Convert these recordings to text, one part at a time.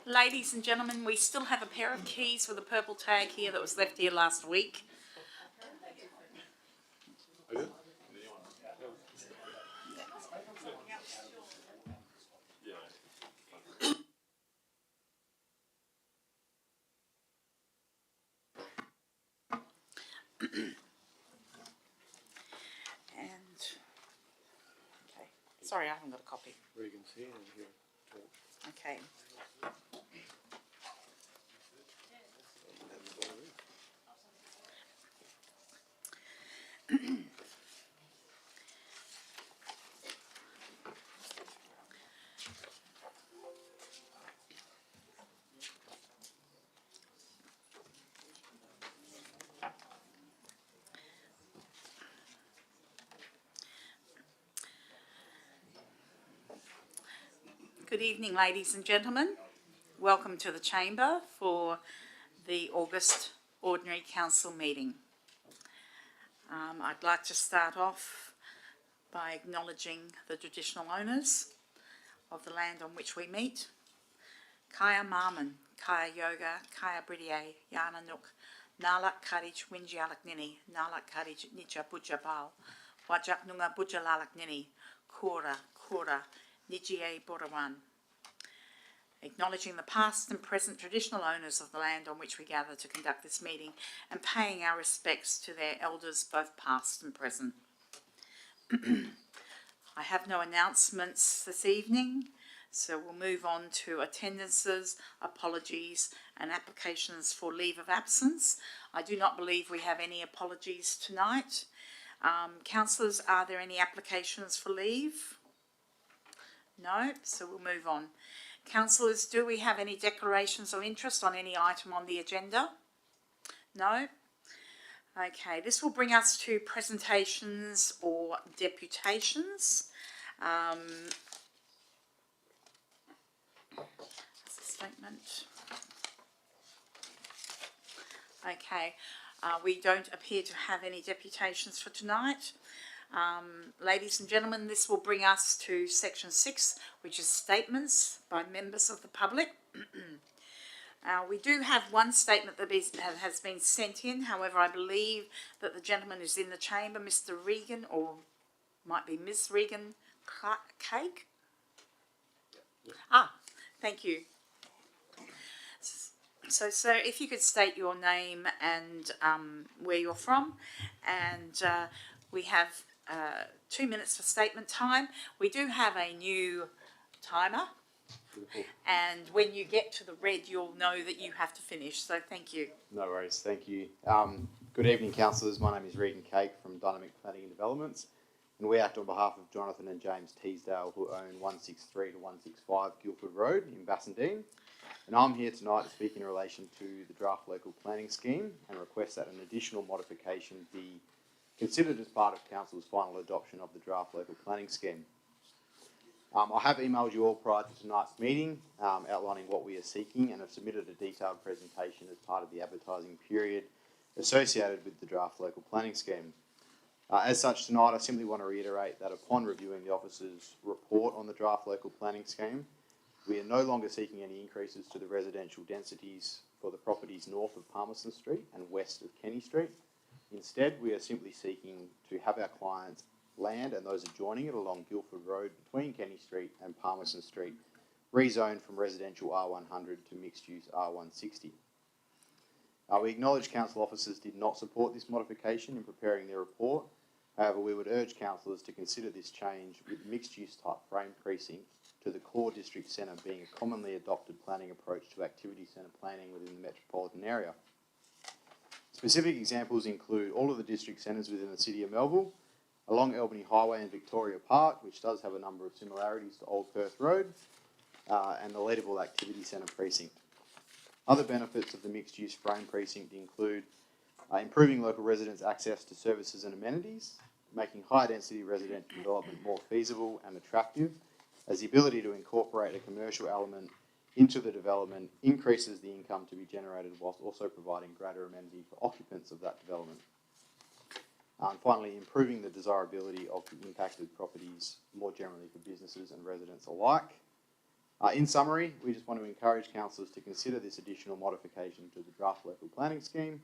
Ladies and gentlemen, we still have a pair of keys with a purple tag here that was left here last week. And, okay, sorry, I haven't got a copy. Regan's here and here. Okay. Good evening, ladies and gentlemen. Welcome to the Chamber for the August Ordinary Council meeting. I'd like to start off by acknowledging the traditional owners of the land on which we meet. Kaya Marman, Kaya Yoga, Kaya Bridie, Yana Nook, Nalak Kadij Winjialak Nini, Nalak Kadij Nija Bujabal, Wajak Nunga Bujalalak Nini, Kura, Nijie Borawan. Acknowledging the past and present traditional owners of the land on which we gather to conduct this meeting and paying our respects to their elders, both past and present. I have no announcements this evening, so we'll move on to attendances, apologies and applications for leave of absence. I do not believe we have any apologies tonight. Councillors, are there any applications for leave? No, so we'll move on. Councillors, do we have any declarations of interest on any item on the agenda? No? Okay, this will bring us to presentations or deputations. Statement. Okay, we don't appear to have any deputations for tonight. Ladies and gentlemen, this will bring us to section 6, which is statements by members of the public. We do have one statement that has been sent in. However, I believe that the gentleman is in the chamber, Mr. Regan, or might be Miss Regan Cake. Thank you. So, sir, if you could state your name and where you're from, and we have 2 minutes for statement time. We do have a new timer, and when you get to the red, you'll know that you have to finish. So thank you. No worries, thank you. Good evening, councillors. My name is Regan Cake from Dynamic Planning and Developments, and we act on behalf of Jonathan and James Teasdale, who own 163 to 165 Guildford Road in Bassendean. And I'm here tonight to speak in relation to the draft local planning scheme and request that an additional modification be considered as part of Council's final adoption of the draft local planning scheme. I have emailed you all prior to tonight's meeting outlining what we are seeking, and have submitted a detailed presentation as part of the advertising period associated with the draft local planning scheme. As such, tonight I simply want to reiterate that upon reviewing the officer's report on the draft local planning scheme, we are no longer seeking any increases to the residential densities for the properties north of Palmerston Street and west of Kenny Street. Instead, we are simply seeking to have our clients' land and those adjoining it along Guildford Road between Kenny Street and Palmerston Street rezoned from residential R100 to mixed-use R160. We acknowledge council officers did not support this modification in preparing their report. However, we would urge councillors to consider this change with mixed-use type frame precinct to the core district centre being a commonly adopted planning approach to activity centre planning within the metropolitan area. Specific examples include all of the district centres within the City of Melville, along Albany Highway and Victoria Park, which does have a number of similarities to Old Perth Road, and the Leederville Activity Centre precinct. Other benefits of the mixed-use frame precinct include improving local residents' access to services and amenities, making high-density residential development more feasible and attractive, as the ability to incorporate a commercial element into the development increases the income to be generated whilst also providing greater amenity for occupants of that development. And finally, improving the desirability of the impacted properties more generally for businesses and residents alike. In summary, we just want to encourage councillors to consider this additional modification to the draft local planning scheme,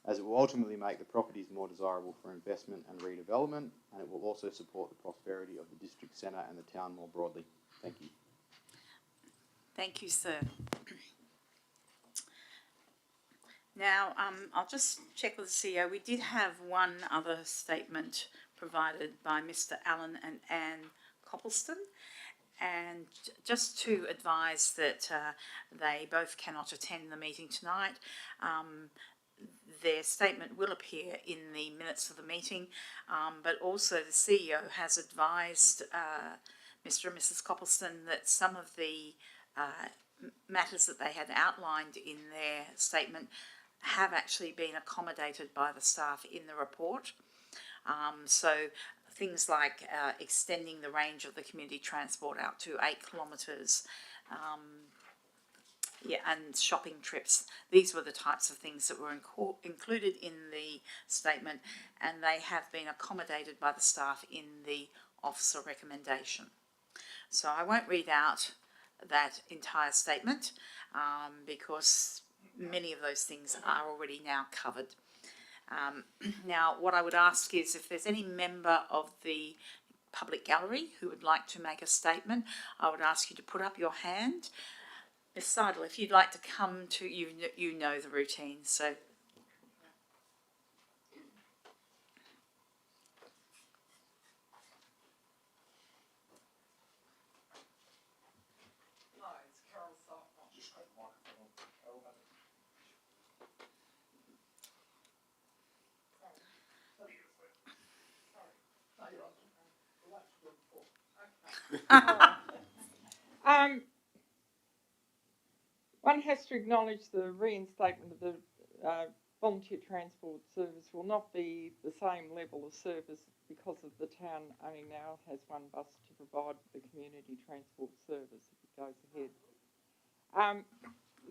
as it will ultimately make the properties more desirable for investment and redevelopment, and it will also support the prosperity of the district centre and the town more broadly. Thank you. Thank you, sir. Now, I'll just check with the CEO. We did have one other statement provided by Mr. Allen and Anne Copleston, and just to advise that they both cannot attend the meeting tonight. Their statement will appear in the minutes of the meeting, but also the CEO has advised Mr. and Mrs. Copleston that some of the matters that they had outlined in their statement have actually been accommodated by the staff in the report. So things like extending the range of the community transport out to 8 kilometres, and shopping trips. These were the types of things that were included in the statement, and they have been accommodated by the staff in the officer recommendation. So I won't read out that entire statement because many of those things are already now covered. Now, what I would ask is if there's any member of the public gallery who would like to make a statement, I would ask you to put up your hand. Ms. Seidel, if you'd like to come to, you know the routine, so. One has to acknowledge the reinstatement of the volunteer transport service will not be the same level of service because of the town only now has one bus to provide the community transport service if it goes ahead.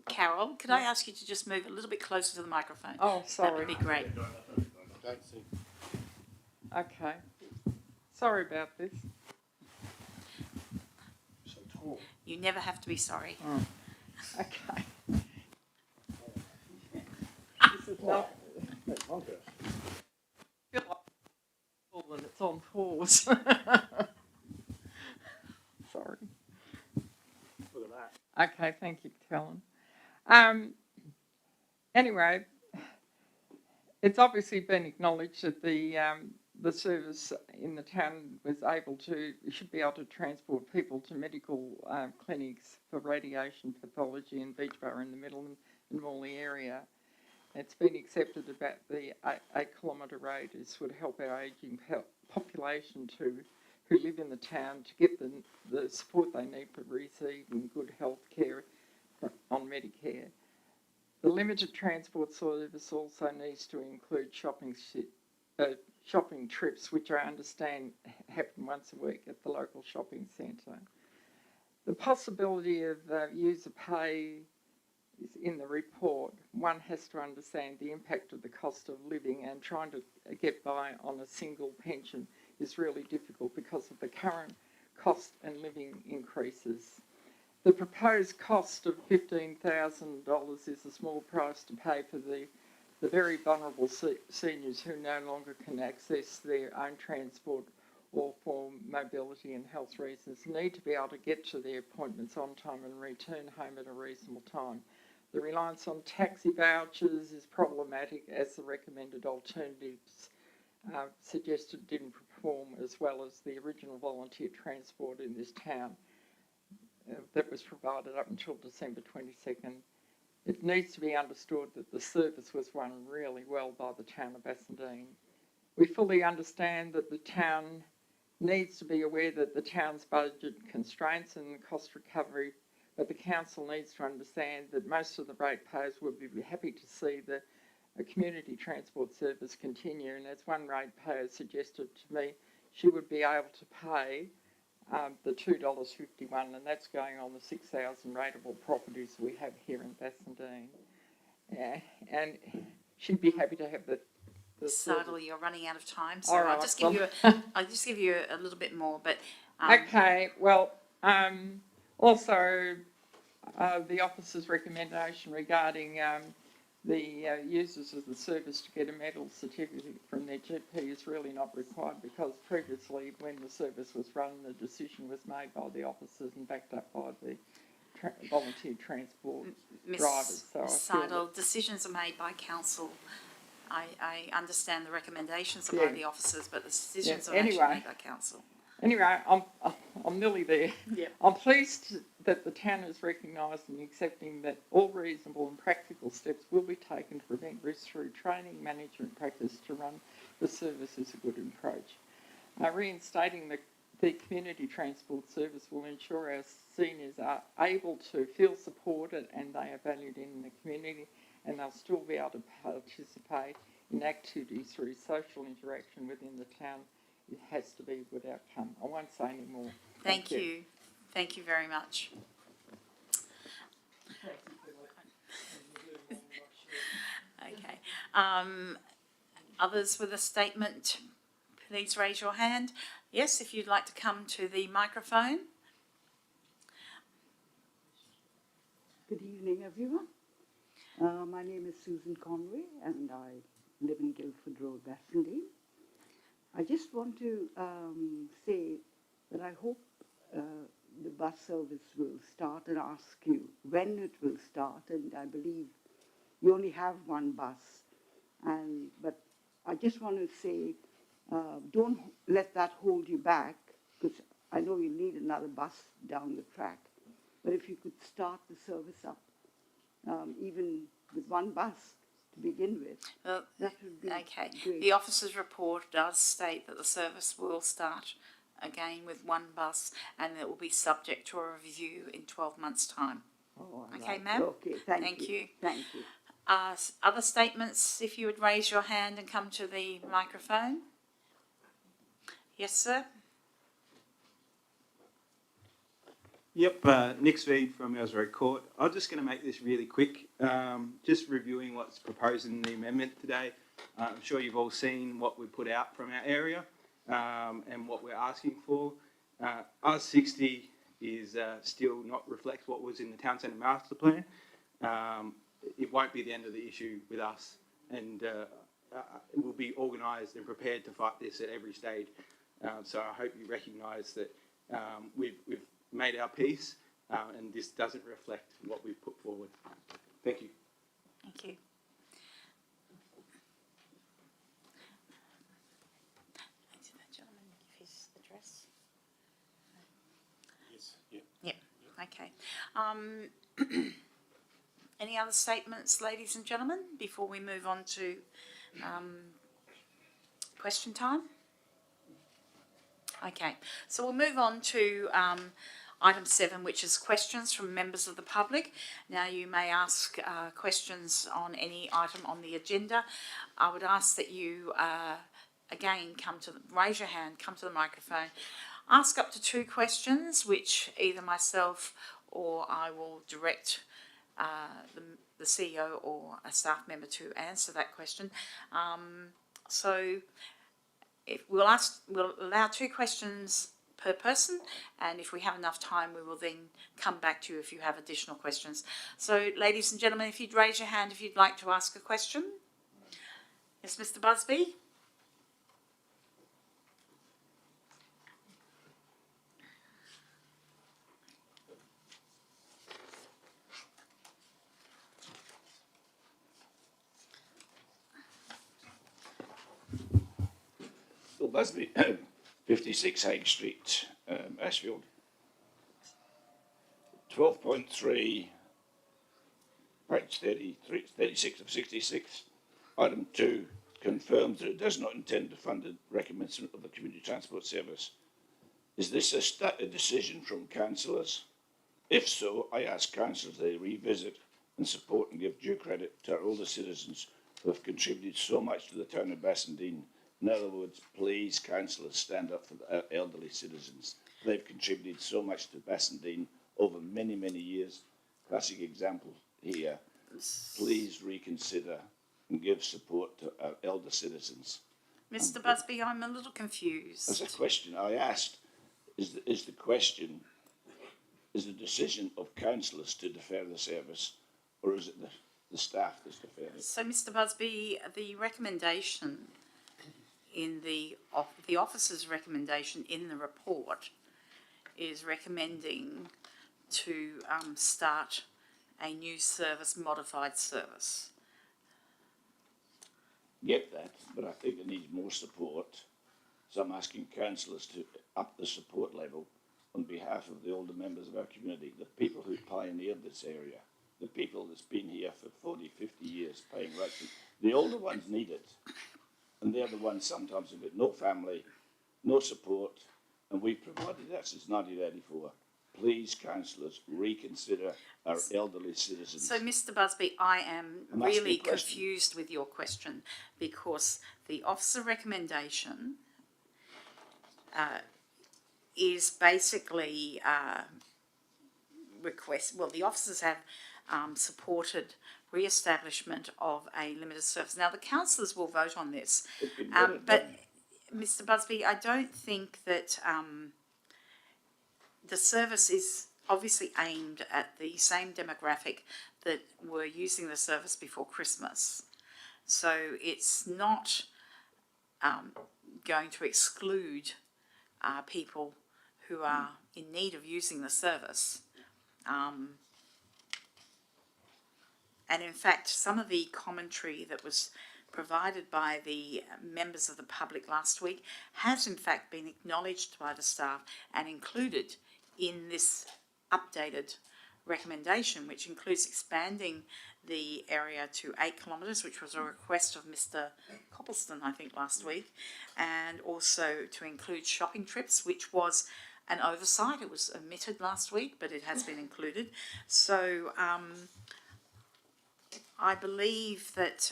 Carol, could I ask you to just move a little bit closer to the microphone? Oh, sorry. That would be great. Don't see. Okay. Sorry about this. So tall. You never have to be sorry. Oh. Okay. This is not. And it's on pause. Sorry. Look at that. Okay, thank you, Helen. Anyway, it's obviously been acknowledged that the service in the town should be able to transport people to medical clinics for radiation pathology in Beachborough in the middle and Morley area. It's been accepted about the 8 kilometre radius would help our ageing population who live in the town to get the support they need for receiving good health care on Medicare. The limited transport service also needs to include shopping trips, which I understand happen once a week at the local shopping centre. The possibility of user pay is in the report. One has to understand the impact of the cost of living, and trying to get by on a single pension is really difficult because of the current cost and living increases. The proposed cost of $15,000 is a small price to pay for the very vulnerable seniors who no longer can access their own transport or for mobility and health reasons need to be able to get to their appointments on time and return home at a reasonable time. The reliance on taxi vouchers is problematic, as the recommended alternatives suggested didn't perform as well as the original volunteer transport in this town that was provided up until December 22nd. It needs to be understood that the service was run really well by the town of Bassendean. We fully understand that the town needs to be aware that the town's budget constraints and cost recovery, but the council needs to understand that most of the ratepayers would be happy to see the community transport service continue, and as one ratepayer suggested to me, she would be able to pay the $2.51, and that's going on the 6,000 rateable properties we have here in Bassendean. And she'd be happy to have the Seidel, you're running out of time, so All right, I'll just give you a little bit more. But okay, well, Also, the officer's recommendation regarding the users of the service to get a medical certificate from their GP is really not required, because previously when the service was run, the decision was made by the officers and backed up by the volunteer transport drivers. So Ms. I feel Seidel, decisions are made by council. I understand the recommendations are Yeah. by the officers, but the decisions Yeah, are actually anyway. made by council. Anyway, I'm nearly there. Yeah. I'm pleased that the town is recognising and accepting that all reasonable and practical steps will be taken to prevent risks through training, management practice to run the service is a good approach. Reinstating the community transport service will ensure our seniors are able to feel supported and they are valued in the community, and they'll still be able to participate in activities through social interaction within the town. It has to be a good outcome. I won't say any more. Thank you. Thank you very much. Okay. Others with a statement, please raise your hand. Yes, if you'd like to come to the microphone. Good evening, everyone. My name is Susan Conway, and I live in Guildford Road, Bassendean. I just want to say that I hope the bus service will start, and ask you when it will start. And I believe you only have one bus, but I just want to say, don't let that hold you back, because I know you need another bus down the track. But if you could start the service up, even with one bus to begin with, Well, that would be okay. great. The officer's report does state that the service will start again with one bus, and it will be subject to a review in 12 months' time. Oh, Okay, right. ma'am? Okay, thank Thank you. you. Thank you. Other statements, if you would raise your hand and come to the microphone. Yes, sir. Yep, Nick Speed from Ellsworth Court. I'm just going to make this really quick. Just reviewing what's proposed in the amendment today. I'm sure you've all seen what we put out from our area and what we're asking for. R60 is still not reflects what was in the Town Centre Master Plan. It won't be the end of the issue with us, and we'll be organised and prepared to fight this at every stage. So I hope you recognise that we've made our peace, and this doesn't reflect what we've put forward. Thank you. Thank you. Did that gentleman give his address? Yes. Yeah. Yep. Okay. Any other statements, ladies and gentlemen, before we move on to question time? Okay, so we'll move on to item 7, which is questions from members of the public. Now, you may ask questions on any item on the agenda. I would ask that you, again, raise your hand, come to the microphone. Ask up to 2 questions, which either myself or I will direct the CEO or a staff member to answer that question. So we'll allow 2 questions per person, and if we have enough time, we will then come back to you if you have additional questions. So, ladies and gentlemen, if you'd raise your hand if you'd like to ask a question. Yes, Mr. Busby. Bill Busby, 56 Hague Street, Ashfield. 12.3, page 36 of 66, item 2, confirms that it does not intend to fund the recommencement of the community transport service. Is this a decision from councillors? If so, I ask councillors they revisit and support and give due credit to our older citizens who have contributed so much to the town of Bassendean. In other words, please, councillors, stand up for the elderly citizens. They've contributed so much to Bassendean over many, many years. Classic example here. Please reconsider and give support to our elder citizens. Mr. Busby, I'm a little confused. As a question I asked, is the question, is the decision of councillors to defer the service, or is it the staff that's deferred it? So, Mr Busby, the recommendation in the officer's recommendation in the report is recommending to start a new service, modified service. Get that, but I think it needs more support. So I'm asking councillors to up the support level on behalf of the older members of our community, the people who pioneered this area, the people that's been here for 40, 50 years paying rent. The older ones need it. And they're the ones sometimes who've got no family, no support, and we've provided that since 1984. Please, councillors, reconsider our elderly citizens. So, Mr Busby, I am I'm asking really a question. confused with your question, because the officer recommendation is basically the officers have supported re-establishment of a limited service. Now, the councillors will vote on this, It's been better but done. Mr Busby, I don't think that the service is obviously aimed at the same demographic that were using the service before Christmas. So it's not going to exclude people who are in need of using the service. And in fact, some of the commentary that was provided by the members of the public last week has in fact been acknowledged by the staff and included in this updated recommendation, which includes expanding the area to 8 kilometres, which was a request of Mr Coppleston, I think, last week, and also to include shopping trips, which was an oversight. It was omitted last week, but it has been included. So I believe that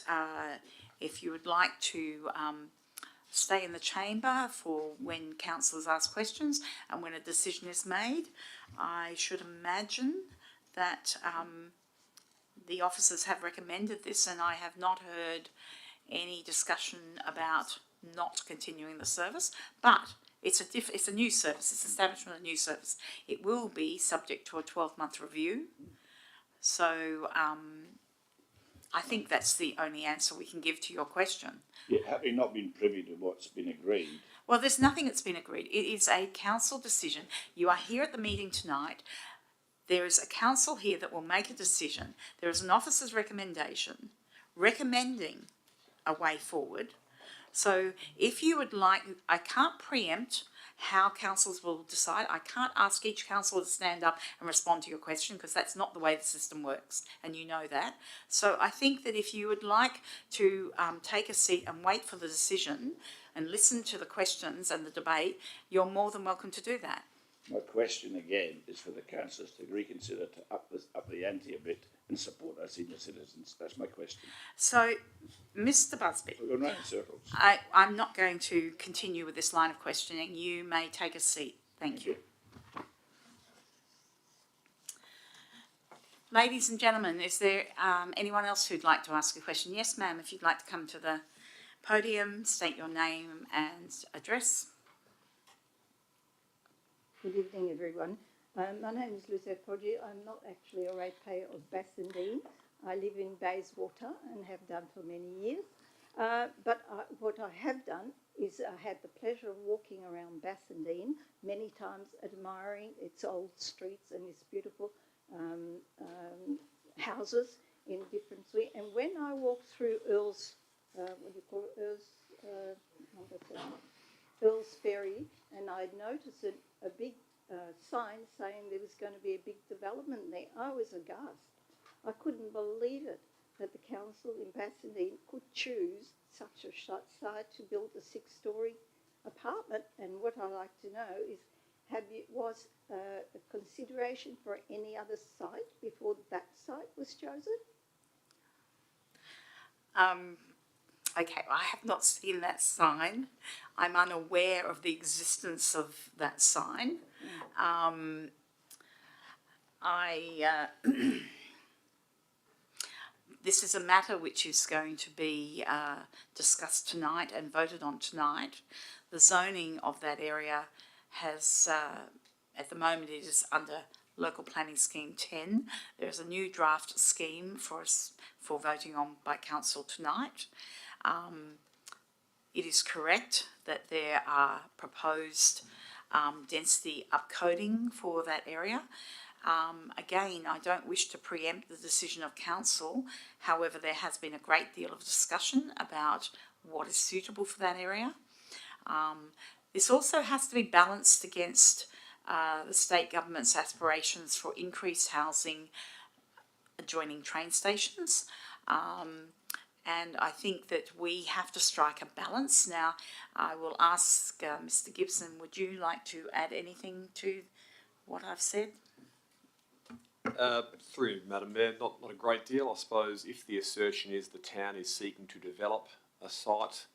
if you would like to stay in the chamber for when councillors ask questions and when a decision is made, I should imagine that the officers have recommended this, and I have not heard any discussion about not continuing the service. But it's a new service. It's establishment of a new service. It will be subject to a 12-month review. So I think that's the only answer we can give to your question. Yeah, having not been privy to what's been agreed, Well, there's nothing that's been agreed. It is a council decision. You are here at the meeting tonight. There is a council here that will make a decision. There is an officer's recommendation recommending a way forward. So if you would like, I can't preempt how councils will decide. I can't ask each councillor to stand up and respond to your question, because that's not the way the system works, and you know that. So I think that if you would like to take a seat and wait for the decision and listen to the questions and the debate, you're more than welcome to do that. my question again is for the councillors to reconsider to up the ante a bit and support our senior citizens. That's my question. So, Mr Busby, We're going round in circles. I'm not going to continue with this line of questioning. You may take a seat. Thank you. Ladies and gentlemen, is there anyone else who'd like to ask a question? Yes, ma'am, if you'd like to come to the podium, state your name and address. Good evening, everyone. My name is Lucette Podgy. I'm not actually a ratepayer of Bassendean. I live in Bayswater and have done for many years. But what I have done is I had the pleasure of walking around Bassendean many times, admiring its old streets and its beautiful houses in different streets. And when I walked through Earl's Ferry, and I noticed a big sign saying there was going to be a big development there, I was aghast. I couldn't believe it that the council in Bassendean could choose such a site to build a 6-storey apartment. And what I'd like to know is, was a consideration for any other site before that site was chosen? Okay, I have not seen that sign. I'm unaware of the existence of that sign. This is a matter which is going to be discussed tonight and voted on tonight. The zoning of that area has, at the moment, it is under Local Planning Scheme 10. There is a new draft scheme for voting on by council tonight. It is correct that there are proposed density upcoding for that area. Again, I don't wish to preempt the decision of council. However, there has been a great deal of discussion about what is suitable for that area. This also has to be balanced against the state government's aspirations for increased housing adjoining train stations. And I think that we have to strike a balance. Now, I will ask Mr. Gibson, would you like to add anything to what I've said? Through you, Madam Mayor, not a great deal. I suppose if the assertion is the town is seeking to develop a site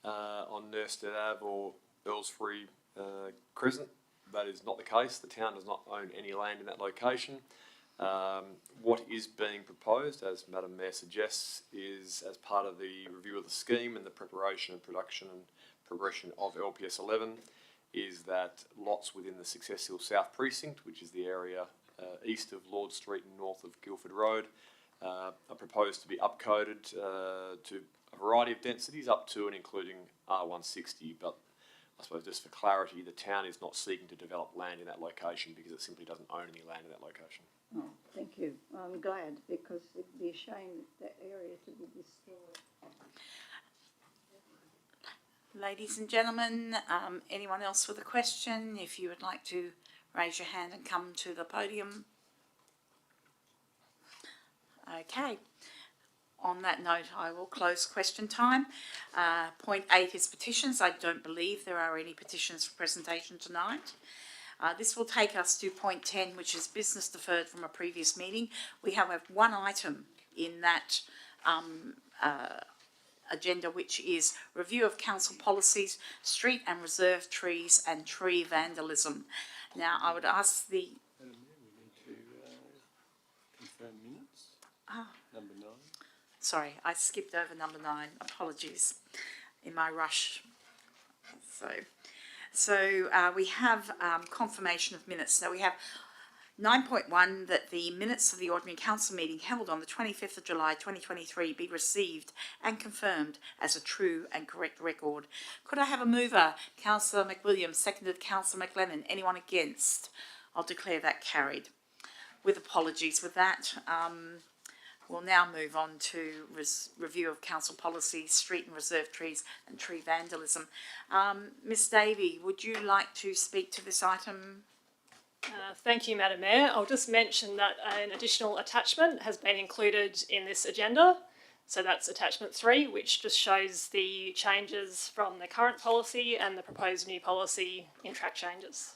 on Nurstead Ave or Earlsbury Crescent, that is not the case. The town does not own any land in that location. What is being proposed, as Madam Mayor suggests, is as part of the review of the scheme and the preparation and production and progression of LPS 11, is that lots within the Success Hill South Precinct, which is the area east of Lord Street and north of Guildford Road, are proposed to be upcoded to a variety of densities, up to and including R160. But I suppose just for clarity, the town is not seeking to develop land in that location because it simply doesn't own any land in that location. Oh, thank you. I'm glad, because it'd be a shame that area to be destroyed. Ladies and gentlemen, anyone else with a question? If you would like to raise your hand and come to the podium. Okay. On that note, I will close question time. Point 8 is petitions. I don't believe there are any petitions for presentation tonight. This will take us to point 10, which is business deferred from a previous meeting. We have one item in that agenda, which is review of council policies, street and reserve trees and tree vandalism. Now, I would ask the... Madam Mayor, we need to confirm minutes. Number 9. Sorry, I skipped over number 9. Apologies in my rush. So we have confirmation of minutes. So we have 9.1, that the minutes of the ordinary council meeting held on the 25th of July 2023 be received and confirmed as a true and correct record. Could I have a mover? Councillor McWilliams, seconded Councillor McLennan. Anyone against? I'll declare that carried. With apologies with that, we'll now move on to review of council policy, street and reserve trees and tree vandalism. Ms Davey, would you like to speak to this item? Thank you, Madam Mayor. I'll just mention that an additional attachment has been included in this agenda. So that's attachment 3, which just shows the changes from the current policy and the proposed new policy in track changes.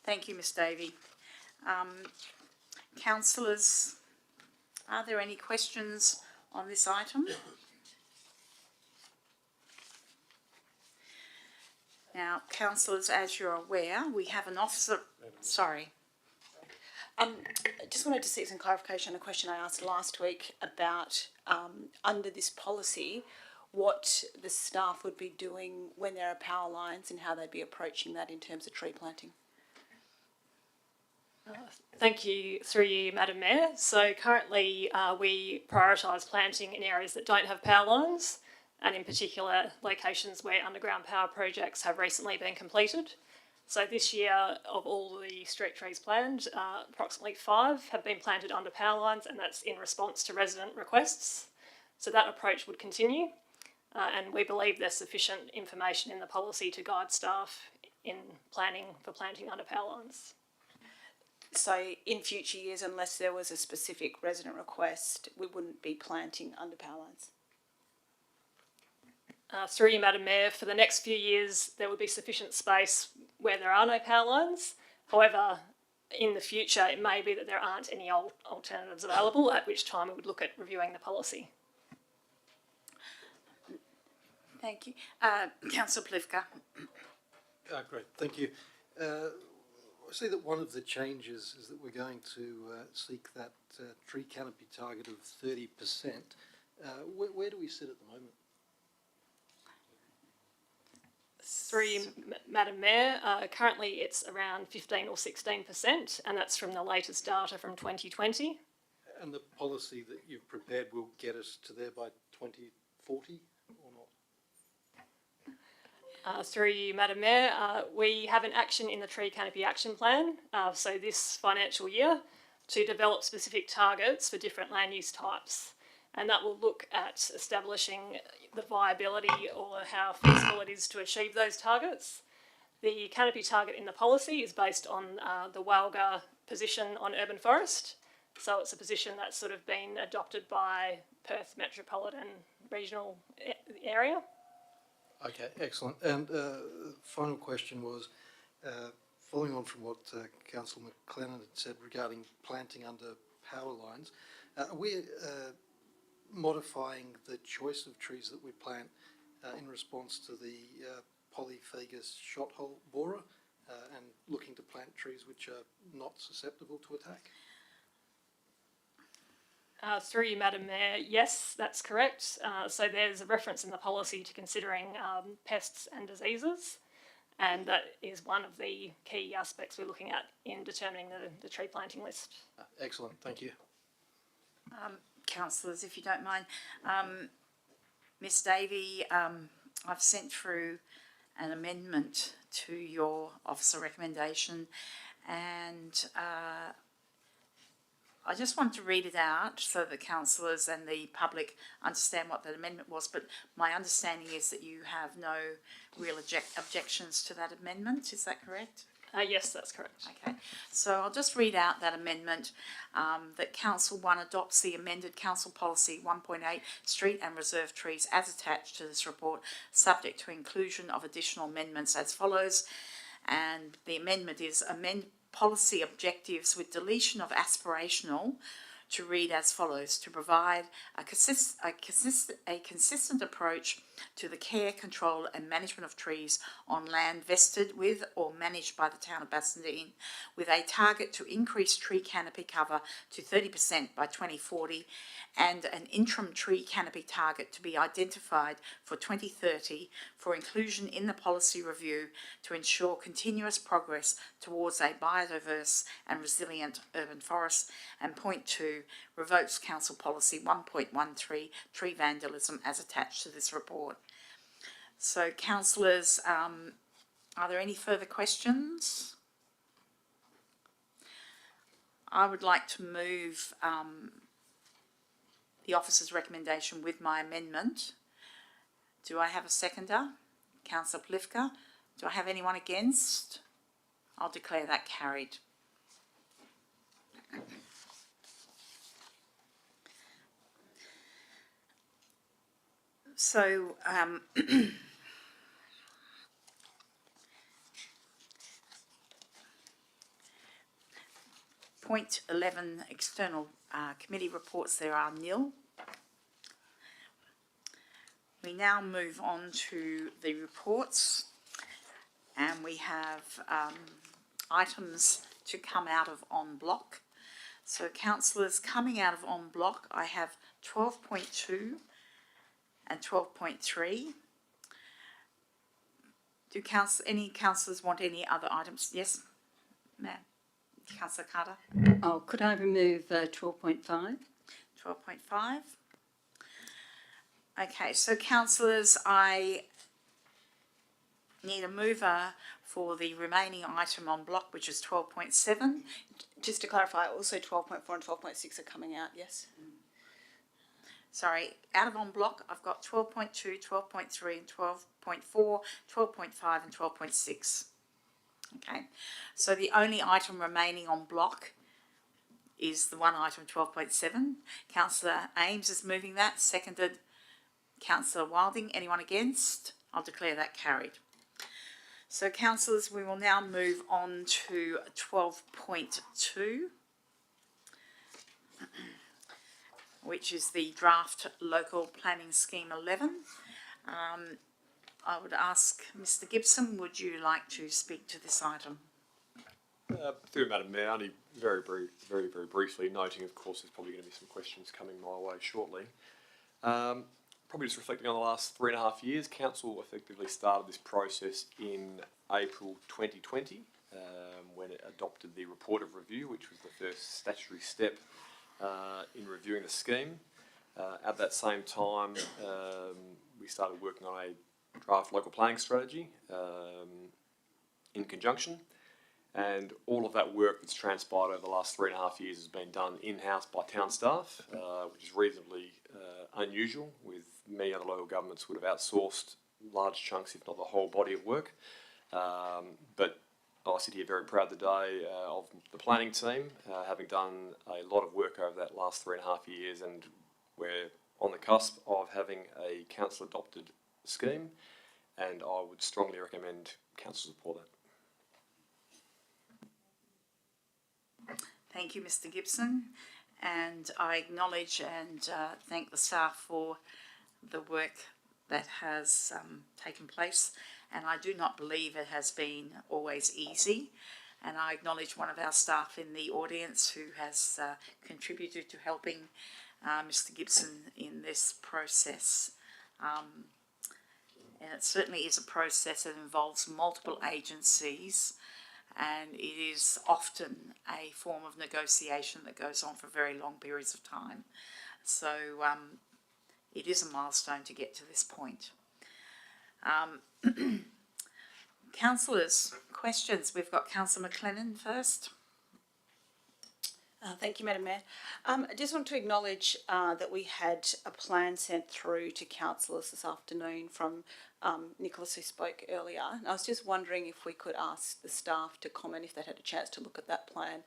Thank you, Ms Davey. Councillors, are there any questions on this item? Now, councillors, as you're aware, we have an officer... Sorry. I just wanted to seek some clarification on a question I asked last week about, under this policy, what the staff would be doing when there are power lines and how they'd be approaching that in terms of tree planting. Thank you, through you, Madam Mayor. So currently we prioritise planting in areas that don't have power lines, and in particular locations where underground power projects have recently been completed. So this year, of all the street trees planned, approximately 5 have been planted under power lines, and that's in response to resident requests. So that approach would continue, and we believe there's sufficient information in the policy to guide staff in planning for planting under power lines. So in future years, unless there was a specific resident request, we wouldn't be planting under power lines. Through you, Madam Mayor, for the next few years there would be sufficient space where there are no power lines. However, in the future it may be that there aren't any alternatives available, at which time we would look at reviewing the policy. Thank you. Councillor Plivka. Great, thank you. I see that one of the changes is that we're going to seek that tree canopy target of 30%. Where do we sit at the moment? Through you, Madam Mayor, currently it's around 15 or 16%, and that's from the latest data from 2020. And the policy that you've prepared will get us to there by 2040 or not? Through you, Madam Mayor, we have an action in the Tree Canopy Action Plan, so this financial year, to develop specific targets for different land use types. And that will look at establishing the viability or how feasible it is to achieve those targets. The canopy target in the policy is based on the WALGA position on urban forest. So it's a position that's sort of been adopted by Perth metropolitan regional area. Okay, excellent. And final question was, following on from what Councillor McLennan had said regarding planting under power lines, are we modifying the choice of trees that we plant in response to the polyphagous shot hole borer and looking to plant trees which are not susceptible to attack? Through you, Madam Mayor, yes, that's correct. So there's a reference in the policy to considering pests and diseases, and that is one of the key aspects we're looking at in determining the tree planting list. Excellent, thank you. Councillors, if you don't mind. Ms Davey, I've sent through an amendment to your officer recommendation, and I just want to read it out so that councillors and the public understand what that amendment was, but my understanding is that you have no real objections to that amendment, is that correct? Yes, that's correct. Okay, so I'll just read out that amendment, that Council 1 adopts the amended Council Policy 1.8 Street and Reserve Trees as attached to this report, subject to inclusion of additional amendments as follows. And the amendment is amend policy objectives with deletion of aspirational to read as follows: to provide a consistent approach to the care, control and management of trees on land vested with or managed by the town of Bassendean, with a target to increase tree canopy cover to 30% by 2040 and an interim tree canopy target to be identified for 2030 for inclusion in the policy review to ensure continuous progress towards a biodiverse and resilient urban forest. And point 2, revokes Council Policy 1.13 tree vandalism as attached to this report. So councillors, are there any further questions? I would like to move the officer's recommendation with my amendment. Do I have a seconder? Councillor Plifka. Do I have anyone against? I'll declare that carried. So, point 11, external committee reports, there are nil. We now move on to the reports, and we have items to come out of en bloc. So councillors, coming out of en bloc, I have 12.2 and 12.3. Do any councillors want any other items? Yes, ma'am. Councillor Carter. Oh, could I remove 12.5? 12.5. Okay, so councillors, I need a mover for the remaining item on block, which is 12.7. Just to clarify, also 12.4 and 12.6 are coming out, yes? Sorry, out of en bloc, I've got 12.2, 12.3 and 12.4, 12.5 and 12.6. Okay, so the only item remaining on block is the one item 12.7. Councillor Ames is moving that, seconded Councillor Wilding. Anyone against? I'll declare that carried. So councillors, we will now move on to 12.2, which is the draft local planning scheme 11. I would ask Mr. Gibson, would you like to speak to this item? Through Madam Mayor, only very briefly, noting, of course, there's probably going to be some questions coming my way shortly. probably just reflecting on the last 3.5 years, Council effectively started this process in April 2020 when it adopted the report of review, which was the first statutory step in reviewing the scheme. At that same time, we started working on a draft local planning strategy in conjunction. And all of that work that's transpired over the last 3.5 years has been done in-house by town staff, which is reasonably unusual, with many other local governments would have outsourced large chunks, if not the whole body of work. But I sit here very proud today of the planning team, having done a lot of work over that last 3.5 years, and we're on the cusp of having a council-adopted scheme, and I would strongly recommend council support that. Thank you, Mr. Gibson, and I acknowledge and thank the staff for the work that has taken place, and I do not believe it has been always easy, and I acknowledge one of our staff in the audience who has contributed to helping Mr. Gibson in this process. And it certainly is a process that involves multiple agencies, and it is often a form of negotiation that goes on for very long periods of time. So it is a milestone to get to this point. Councillors, questions? We've got Councillor McLennan first. Thank you, Madam Mayor. I just want to acknowledge that we had a plan sent through to councillors this afternoon from Nicholas, who spoke earlier. And I was just wondering if we could ask the staff to comment, if they had a chance to look at that plan,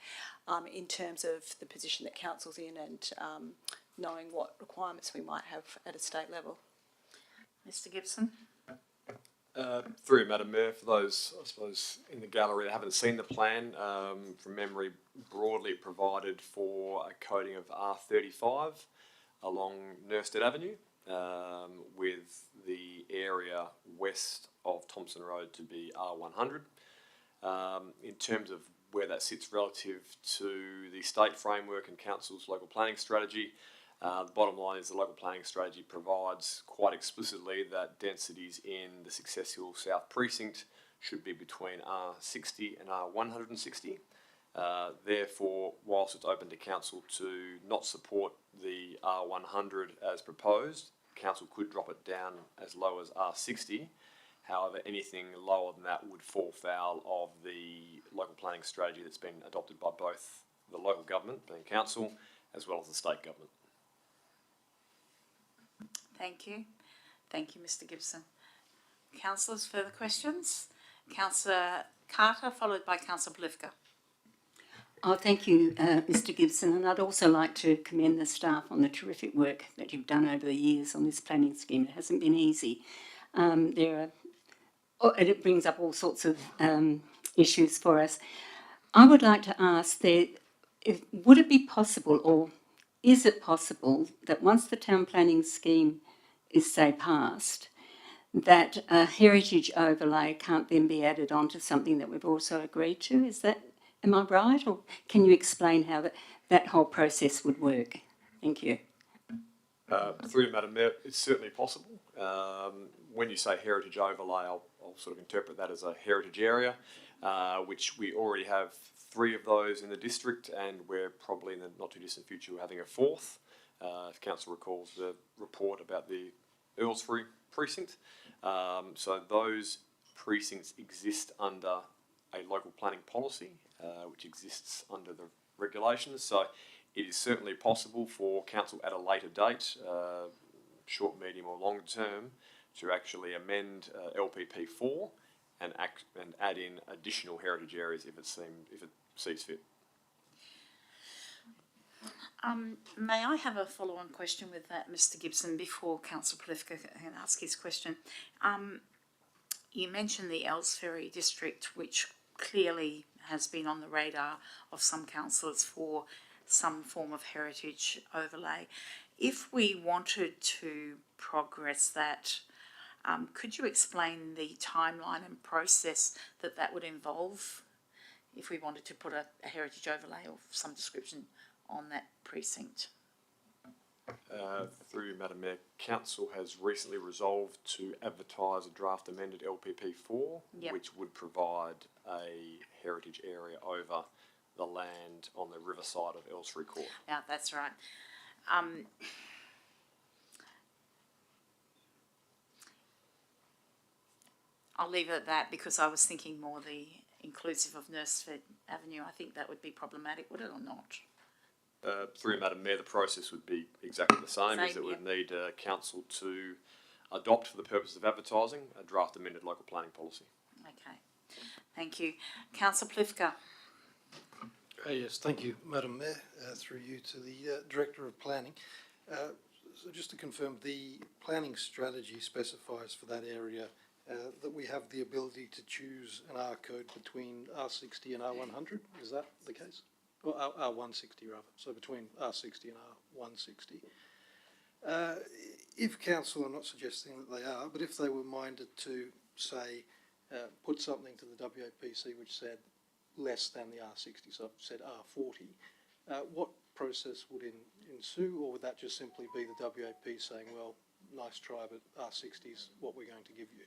in terms of the position that council's in and knowing what requirements we might have at a state level. Mr. Gibson. Through you, Madam Mayor, for those, I suppose, in the gallery that haven't seen the plan, from memory, broadly provided for a coding of R35 along Nurstead Avenue, with the area west of Thompson Road to be R100. In terms of where that sits relative to the state framework and council's local planning strategy, the bottom line is the local planning strategy provides quite explicitly that densities in the successful South Precinct should be between R60 and R160. Therefore, whilst it's open to council to not support the R100 as proposed, council could drop it down as low as R60. However, anything lower than that would fall foul of the local planning strategy that's been adopted by both the local government, being council, as well as the state government. Thank you. Thank you, Mr. Gibson. Councillors, further questions? Councillor Carter, followed by Councillor Polifka. Oh, thank you, Mr. Gibson, and I'd also like to commend the staff on the terrific work that you've done over the years on this planning scheme. It hasn't been easy. And it brings up all sorts of issues for us. I would like to ask, would it be possible, or is it possible, that once the town planning scheme is, say, passed, that a heritage overlay can't then be added on to something that we've also agreed to? Am I right, or can you explain how that whole process would work? Thank you. Through you, Madam Mayor, it's certainly possible. When you say heritage overlay, I'll sort of interpret that as a heritage area, which we already have 3 of those in the district, and we're probably in the not too distant future having a 4th. If council recalls the report about the Earlsbury precinct. So those precincts exist under a local planning policy, which exists under the regulations. So it is certainly possible for council at a later date, short, medium or long term, to actually amend LPP4 and add in additional heritage areas if it sees fit. May I have a follow-on question with that, Mr. Gibson, before Councillor Polifka can ask his question? You mentioned the Earlsbury district, which clearly has been on the radar of some councillors for some form of heritage overlay. If we wanted to progress that, could you explain the timeline and process that would involve if we wanted to put a heritage overlay of some description on that precinct? Through you, Madam Mayor, Council has recently resolved to advertise a draft amended LPP4, Yep. which would provide a heritage area over the land on the riverside of Elsfrey Court. Yeah, that's right. I'll leave it at that because I was thinking more the inclusive of Nursford Avenue. I think that would be problematic, would it, or not? Through you, Madam Mayor, the process would be exactly the same, as it would need Council to adopt, for the purpose of advertising, a draft amended local planning policy. Okay, thank you. Councillor Plifka. Yes, thank you, Madam Mayor. Through you to the Director of Planning. So just to confirm, the planning strategy specifies for that area that we have the ability to choose an R code between R60 and R100. Is that the case? Or R160 rather. So between R60 and R160. If Council, I'm not suggesting that they are, but if they were minded to say put something to the WAPC which said less than the R60, so said R40, what process would ensue, or would that just simply be the WAP saying, well, nice try, but R60 is what we're going to give you?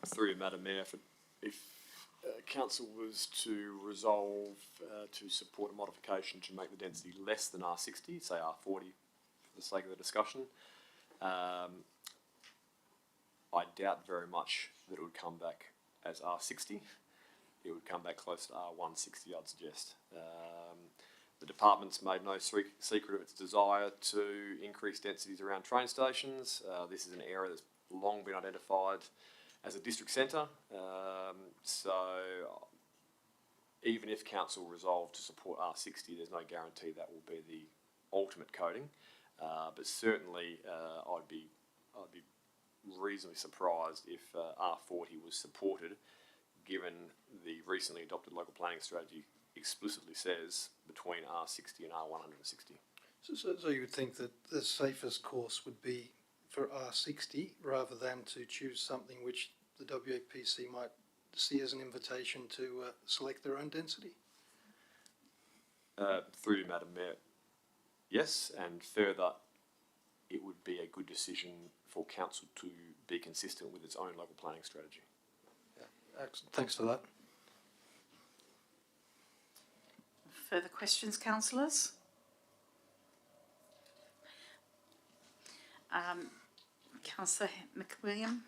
Through you, Madam Mayor, if Council was to resolve to support a modification to make the density less than R60, say R40 for the sake of the discussion, I doubt very much that it would come back as R60. It would come back close to R160, I'd suggest. The department's made no secret of its desire to increase densities around train stations. This is an area that's long been identified as a district centre. So even if Council resolved to support R60, there's no guarantee that will be the ultimate coding. But certainly I'd be reasonably surprised if R40 was supported, given the recently adopted local planning strategy explicitly says between R60 and R160. So you would think that the safest course would be for R60 rather than to choose something which the WAPC might see as an invitation to select their own density? Through you, Madam Mayor, yes, and further, it would be a good decision for Council to be consistent with its own local planning strategy. Yeah, excellent. Thanks for that. Further questions, councillors? Councillor McWilliam.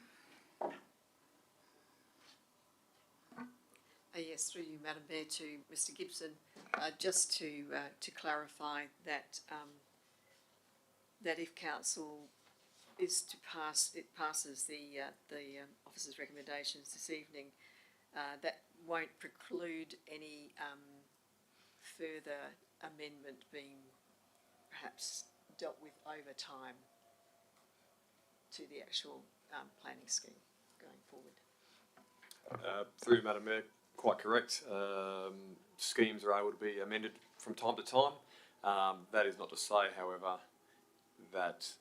Yes, through you, Madam Mayor, to Mr. Gibson, just to clarify that that if council is to passes the officer's recommendations this evening, that won't preclude any further amendment being perhaps dealt with over time to the actual planning scheme going forward. Through you, Madam Mayor, quite correct. Schemes are able to be amended from time to time. That is not to say, however, that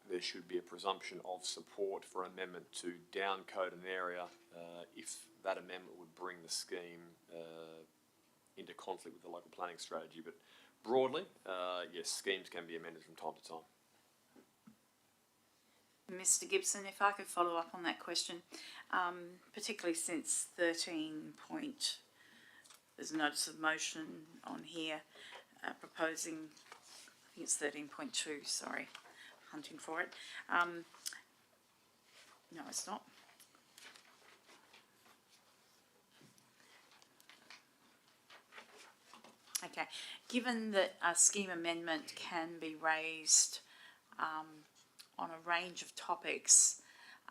there should be a presumption of support for amendment to downcode an area if that amendment would bring the scheme into conflict with the local planning strategy. But broadly, yes, schemes can be amended from time to time. Mr. Gibson, if I could follow up on that question, particularly since 13 point, there's a notice of motion on here proposing, I think it's 13.2, sorry, hunting for it. No, it's not. Okay, given that a scheme amendment can be raised on a range of topics,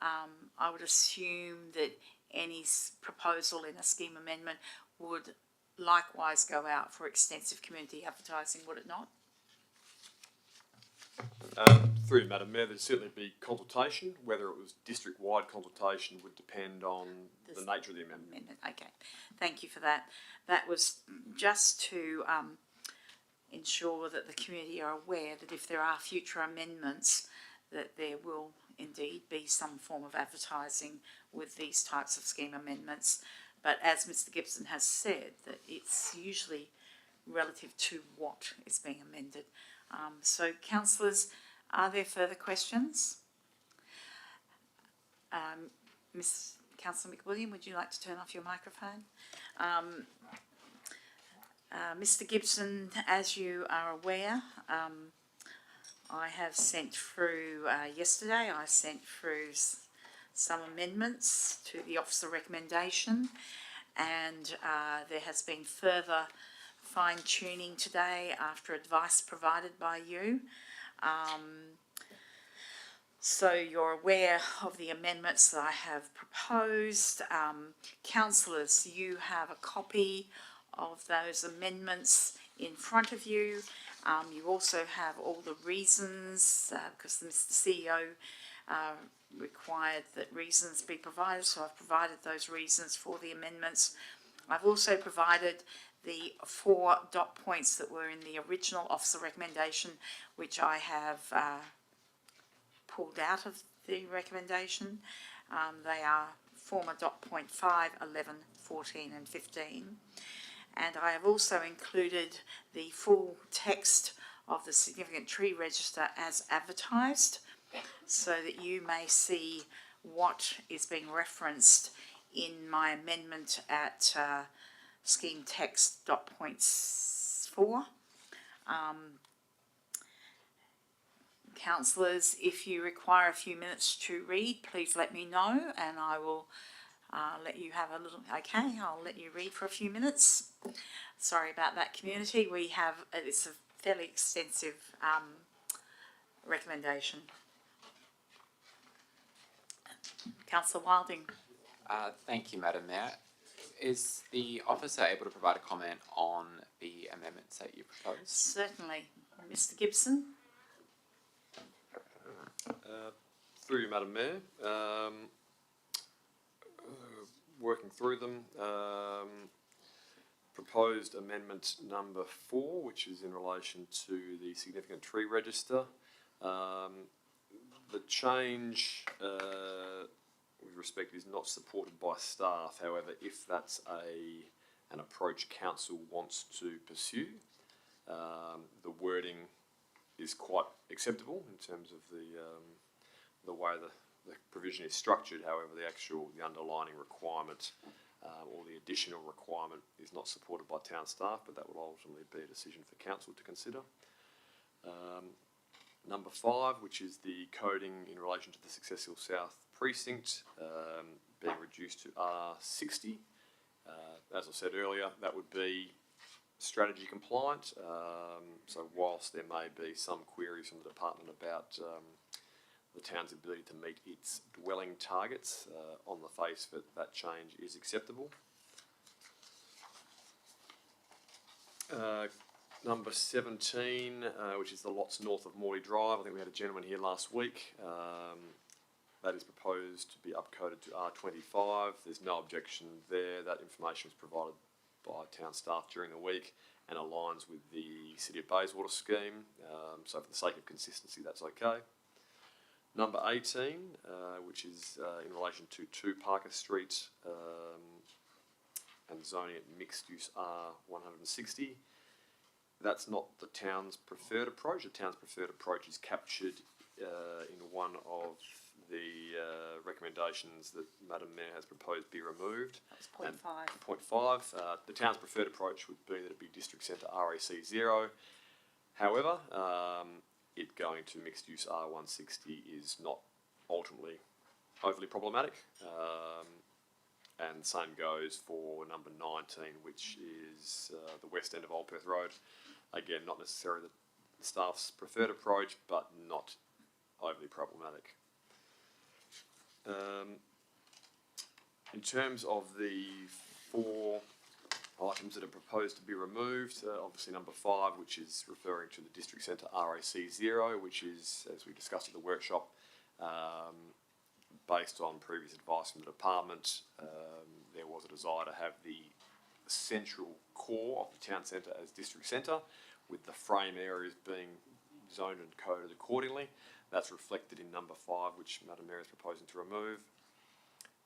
I would assume that any proposal in a scheme amendment would likewise go out for extensive community advertising, would it not? Through you, Madam Mayor, there'd certainly be consultation. Whether it was district-wide consultation would depend on the nature of the amendment. Okay, thank you for that. That was just to ensure that the community are aware that if there are future amendments, that there will indeed be some form of advertising with these types of scheme amendments. But as Mr. Gibson has said, that it's usually relative to what is being amended. So councillors, are there further questions? Miss Councillor McWilliam, would you like to turn off your microphone? Mr Gibson, as you are aware, I have sent through, yesterday I sent through some amendments to the officer recommendation, and there has been further fine tuning today after advice provided by you. So you're aware of the amendments that I have proposed. Councillors, you have a copy of those amendments in front of you. You also have all the reasons, because the CEO required that reasons be provided, so I've provided those reasons for the amendments. I've also provided the 4 dot points that were in the original officer recommendation, which I have pulled out of the recommendation. They are former dot point 5, 11, 14 and 15. And I have also included the full text of the significant tree register as advertised, so that you may see what is being referenced in my amendment at scheme text dot points 4. Councillors, if you require a few minutes to read, please let me know, and I will let you have a little. Okay, I'll let you read for a few minutes. Sorry about that, community. We have it's a fairly extensive recommendation. Councillor Wilding. Thank you, Madam Mayor. Is the officer able to provide a comment on the amendments that you proposed? Certainly. Mr Gibson. Through you, Madam Mayor. Working through them. Proposed amendment number 4, which is in relation to the significant tree register. The change with respect is not supported by staff. However, if that's an approach council wants to pursue, the wording is quite acceptable in terms of the way the provision is structured. However, the underlining requirement or the additional requirement is not supported by town staff, but that will ultimately be a decision for council to consider. Number 5, which is the coding in relation to the Successful South precinct, being reduced to R60. As I said earlier, that would be strategy compliant. So whilst there may be some queries from the department about the town's ability to meet its dwelling targets, on the face of it, that change is acceptable. Number 17, which is the lots north of Morley Drive. I think we had a gentleman here last week. That is proposed to be upcoded to R25. There's no objection there. That information was provided by town staff during the week and aligns with the City of Bayswater scheme. So for the sake of consistency, that's okay. Number 18, which is in relation to 2 Parker Street and zoning at mixed use R160. That's not the town's preferred approach. The town's preferred approach is captured in one of the recommendations that Madam Mayor has proposed be removed. That's point 5. Point 5. The town's preferred approach would be that it be district centre RAC 0. However, it going to mixed use R160 is not ultimately overly problematic. And the same goes for number 19, which is the west end of Old Perth Road. Again, not necessarily the staff's preferred approach, but not overly problematic. In terms of the 4 items that are proposed to be removed, obviously number 5, which is referring to the district centre RAC 0, which is, as we discussed at the workshop, based on previous advice from the department, there was a desire to have the central core of the town centre as district centre, with the frame areas being zoned and coded accordingly. That's reflected in number 5, which Madam Mayor is proposing to remove.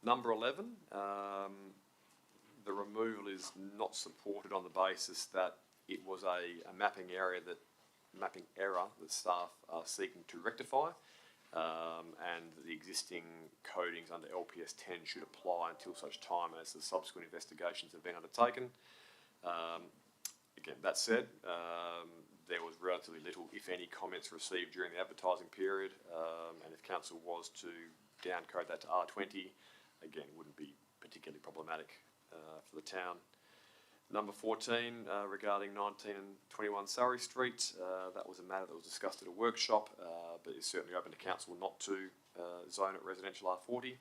Number 11, the removal is not supported on the basis that it was a mapping error that staff are seeking to rectify, and the existing codings under LPS 10 should apply until such time as the subsequent investigations have been undertaken. Again, that said, there was relatively little, if any, comments received during the advertising period, and if council was to downcode that to R20, again, it wouldn't be particularly problematic for the town. Number 14, regarding 19 and 21 Surrey Street, that was a matter that was discussed at a workshop, but is certainly open to council not to zone it residential R40.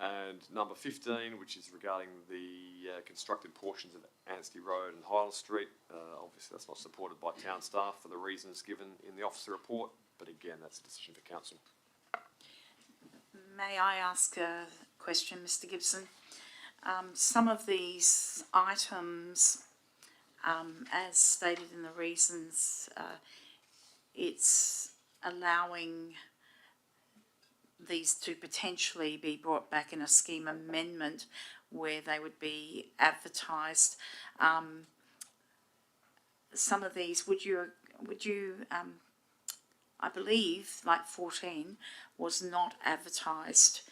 And number 15, which is regarding the constructed portions of Anstey Road and Hyland Street, obviously that's not supported by town staff for the reasons given in the officer report, but again, that's a decision for council. May I ask a question, Mr. Gibson? Some of these items, as stated in the reasons, it's allowing these to potentially be brought back in a scheme amendment where they would be advertised. Some of these, would you I believe, like 14, was not advertised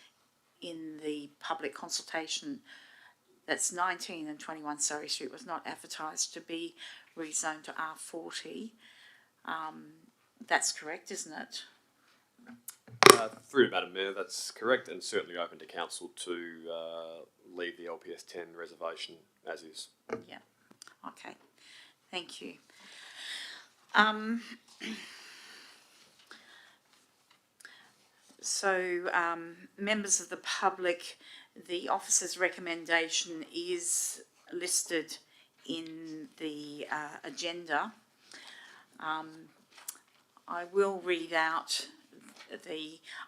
in the public consultation. That's 19 and 21 Surrey Street was not advertised to be rezoned to R40. That's correct, isn't it? Through to Madam Mayor, that's correct, and certainly open to council to leave the LPS 10 reservation as is. Yeah. Okay. Thank you. So, members of the public, the officer's recommendation is listed in the agenda. I will read out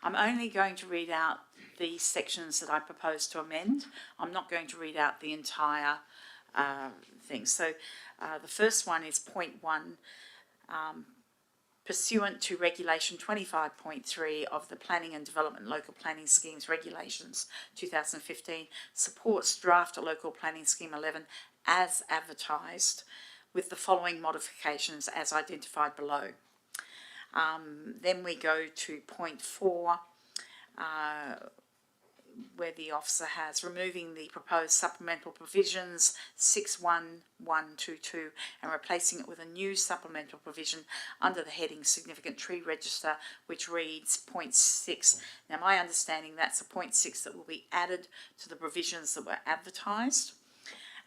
I'm only going to read out the sections that I propose to amend. I'm not going to read out the entire thing. So the first one is point 1. Pursuant to Regulation 25.3 of the Planning and Development Local Planning Schemes Regulations 2015, supports draft Local Planning Scheme 11 as advertised with the following modifications as identified below. Then we go to point 4, where the officer has removing the proposed supplemental provisions 61122 and replacing it with a new supplemental provision under the heading Significant Tree Register, which reads point 6. Now, my understanding that's a point 6 that will be added to the provisions that were advertised.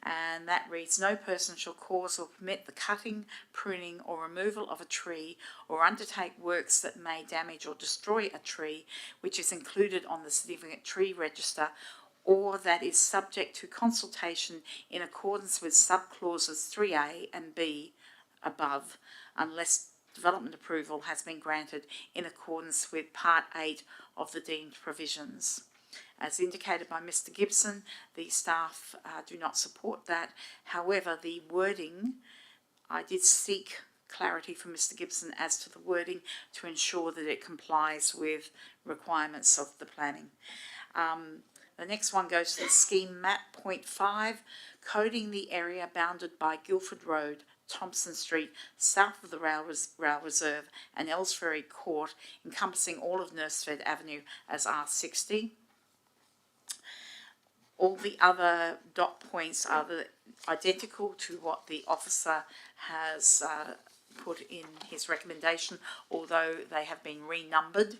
And that reads, no person shall cause or permit the cutting, pruning or removal of a tree or undertake works that may damage or destroy a tree which is included on the Significant Tree Register or that is subject to consultation in accordance with subclauses 3A and B above, unless development approval has been granted in accordance with Part 8 of the deemed provisions. As indicated by Mr. Gibson, the staff do not support that. However, the wording, I did seek clarity from Mr. Gibson as to the wording to ensure that it complies with requirements of the planning. The next one goes to the scheme map, point 5, coding the area bounded by Guildford Road, Thompson Street, south of the Rail Reserve and Ellsbury Court, encompassing all of Nursford Avenue as R60. All the other dot points are identical to what the officer has put in his recommendation, although they have been renumbered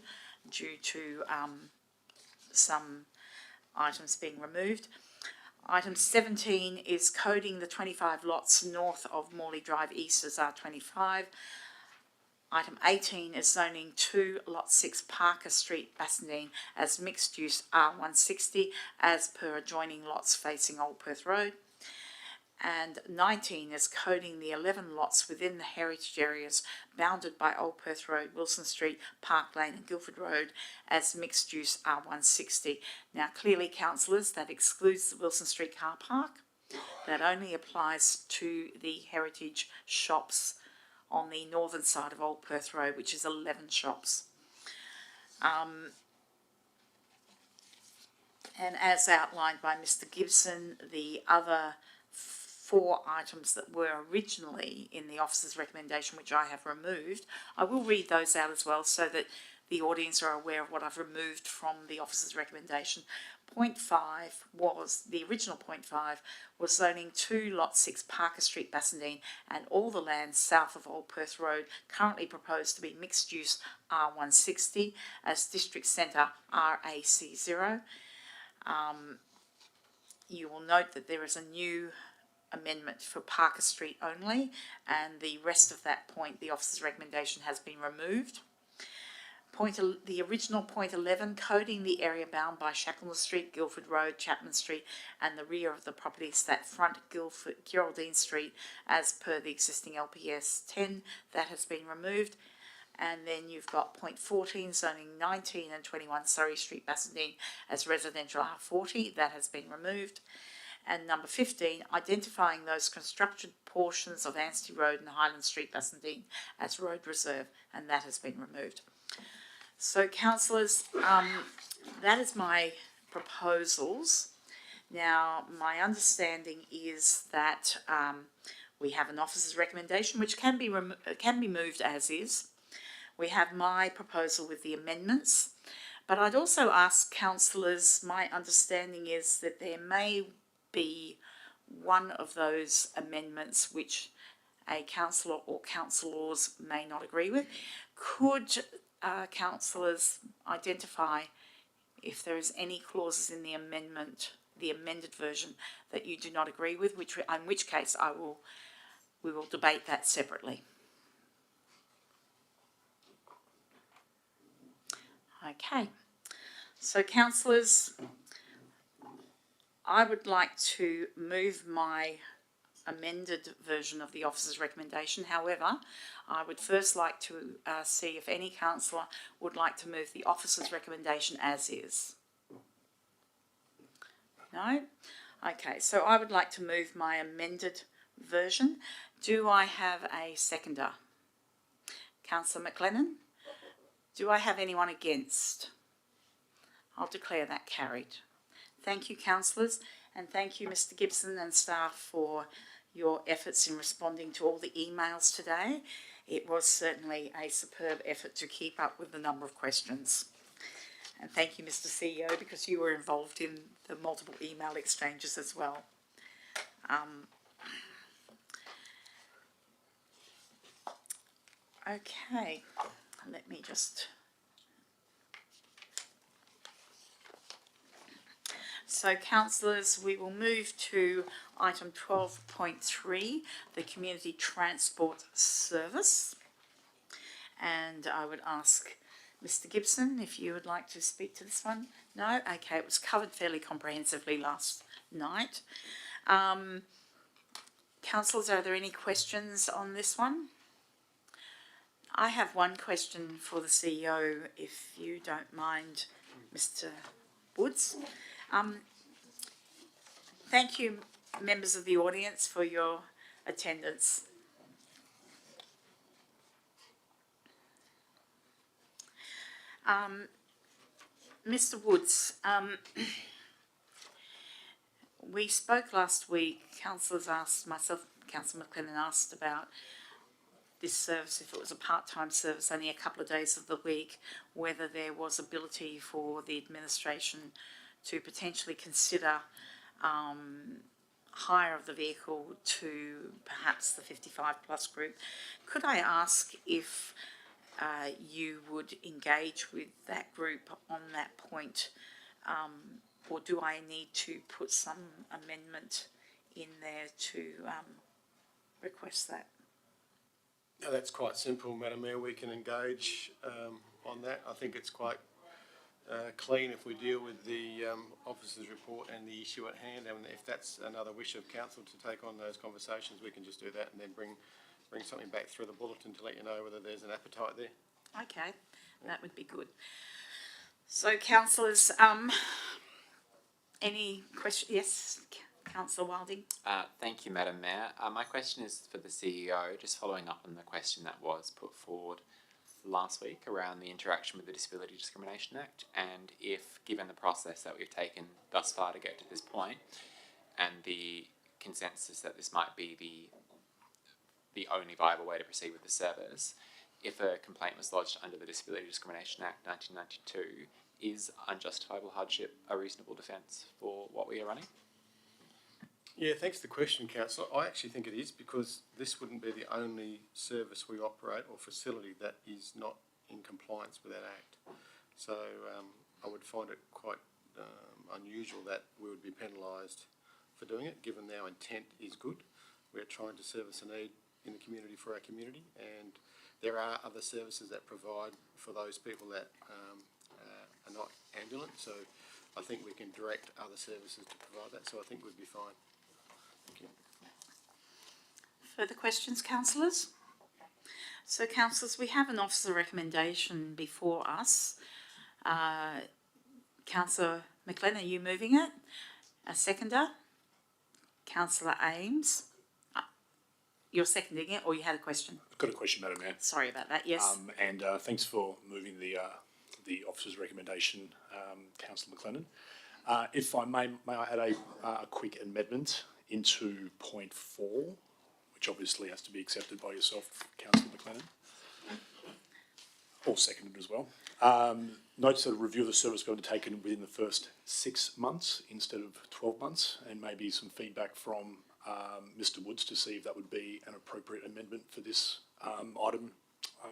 due to some items being removed. Item 17 is coding the 25 lots north of Morley Drive East as R25. Item 18 is zoning 2 Lot 6 Parker Street, Bassendean as mixed use R160 as per adjoining lots facing Old Perth Road. And 19 is coding the 11 lots within the heritage areas bounded by Old Perth Road, Wilson Street, Park Lane and Guildford Road as mixed use R160. Now clearly, councillors, that excludes the Wilson Street car park. That only applies to the heritage shops on the northern side of Old Perth Road, which is 11 shops. And as outlined by Mr. Gibson, the other 4 4 items that were originally in the officer's recommendation, which I have removed. I will read those out as well so that the audience are aware of what I've removed from the officer's recommendation. Point 5 was, the original point 5 was zoning 2 lot 6 Parker Street, Bassendean, and all the land south of Old Perth Road currently proposed to be mixed use R160 as district centre RAC0. You will note that there is a new amendment for Parker Street only, and the rest of that point, the officer's recommendation, has been removed. The original point 11, coding the area bound by Shackleton Street, Guildford Road, Chapman Street, and the rear of the properties that front Geraldine Street as per the existing LPS 10, that has been removed. And then you've got point 14, zoning 19 and 21 Surrey Street, Bassendean as residential R40, that has been removed. And number 15, identifying those constructed portions of Anstey Road and Highland Street, Bassendean as road reserve, and that has been removed. So, councillors, that is my proposals. Now, my understanding is that we have an officer's recommendation, which can be moved as is. We have my proposal with the amendments, but I'd also ask councillors, my understanding is that there may be one of those amendments which a councillor or councillors may not agree with. Could councillors identify if there is any clauses in the amendment, the amended version, that you do not agree with, in which case we will debate that separately. Okay, so councillors, I would like to move my amended version of the officer's recommendation. However, I would first like to see if any councillor would like to move the officer's recommendation as is. No? Okay, so I would like to move my amended version. Do I have a seconder? Councillor McLennan? Do I have anyone against? I'll declare that carried. Thank you, councillors, and thank you, Mr. Gibson and staff, for your efforts in responding to all the emails today. It was certainly a superb effort to keep up with the number of questions. And thank you, Mr. CEO, because you were involved in the multiple email exchanges as well. Okay, let me just... So, councillors, we will move to item 12.3, the Community Transport Service. And I would ask Mr. Gibson if you would like to speak to this one. No? Okay, it was covered fairly comprehensively last night. Councillors, are there any questions on this one? I have one question for the CEO, if you don't mind, Mr. Woods. Thank you, members of the audience, for your attendance. Mr. Woods, we spoke last week, councillors asked, myself, Councillor McLennan asked about this service, if it was a part-time service, only a couple of days of the week, whether there was ability for the administration to potentially consider hire of the vehicle to perhaps the 55 plus group. Could I ask if you would engage with that group on that point, or do I need to put some amendment in there to request that? No, that's quite simple, Madam Mayor. We can engage on that. I think it's quite clean if we deal with the officer's report and the issue at hand, and if that's another wish of council to take on those conversations, we can just do that and then bring something back through the bulletin to let you know whether there's an appetite there. Okay, that would be good. So, councillors, any questions? Yes, Councillor Wilding. Thank you, Madam Mayor. My question is for the CEO, just following up on the question that was put forward last week around the interaction with the Disability Discrimination Act, and if, given the process that we've taken thus far to get to this point, and the consensus that this might be the only viable way to proceed with the service. If a complaint was lodged under the Disability Discrimination Act 1992, is unjustifiable hardship a reasonable defence for what we are running? Yeah, thanks for the question, Councillor. I actually think it is, because this wouldn't be the only service we operate or facility that is not in compliance with that Act. So I would find it quite unusual that we would be penalised for doing it, given our intent is good. We're trying to service a need in the community for our community, and there are other services that provide for those people that are not ambulant. So I think we can direct other services to provide that. So I think we'd be fine. Thank you. Further questions, councillors? So, councillors, we have an officer recommendation before us. Councillor McLennan, are you moving it? A seconder? Councillor Ames? You're seconding it, or you had a question? I've got a question, Madam Mayor. Sorry about that, yes. And thanks for moving the officer's recommendation, Councillor McLennan. If I may I add a quick amendment into point 4, which obviously has to be accepted by yourself, Councillor McLennan, or seconded as well. Notes that a review of the service going to be taken within the first 6 months instead of 12 months, and maybe some feedback from Mr. Woods to see if that would be an appropriate amendment for this item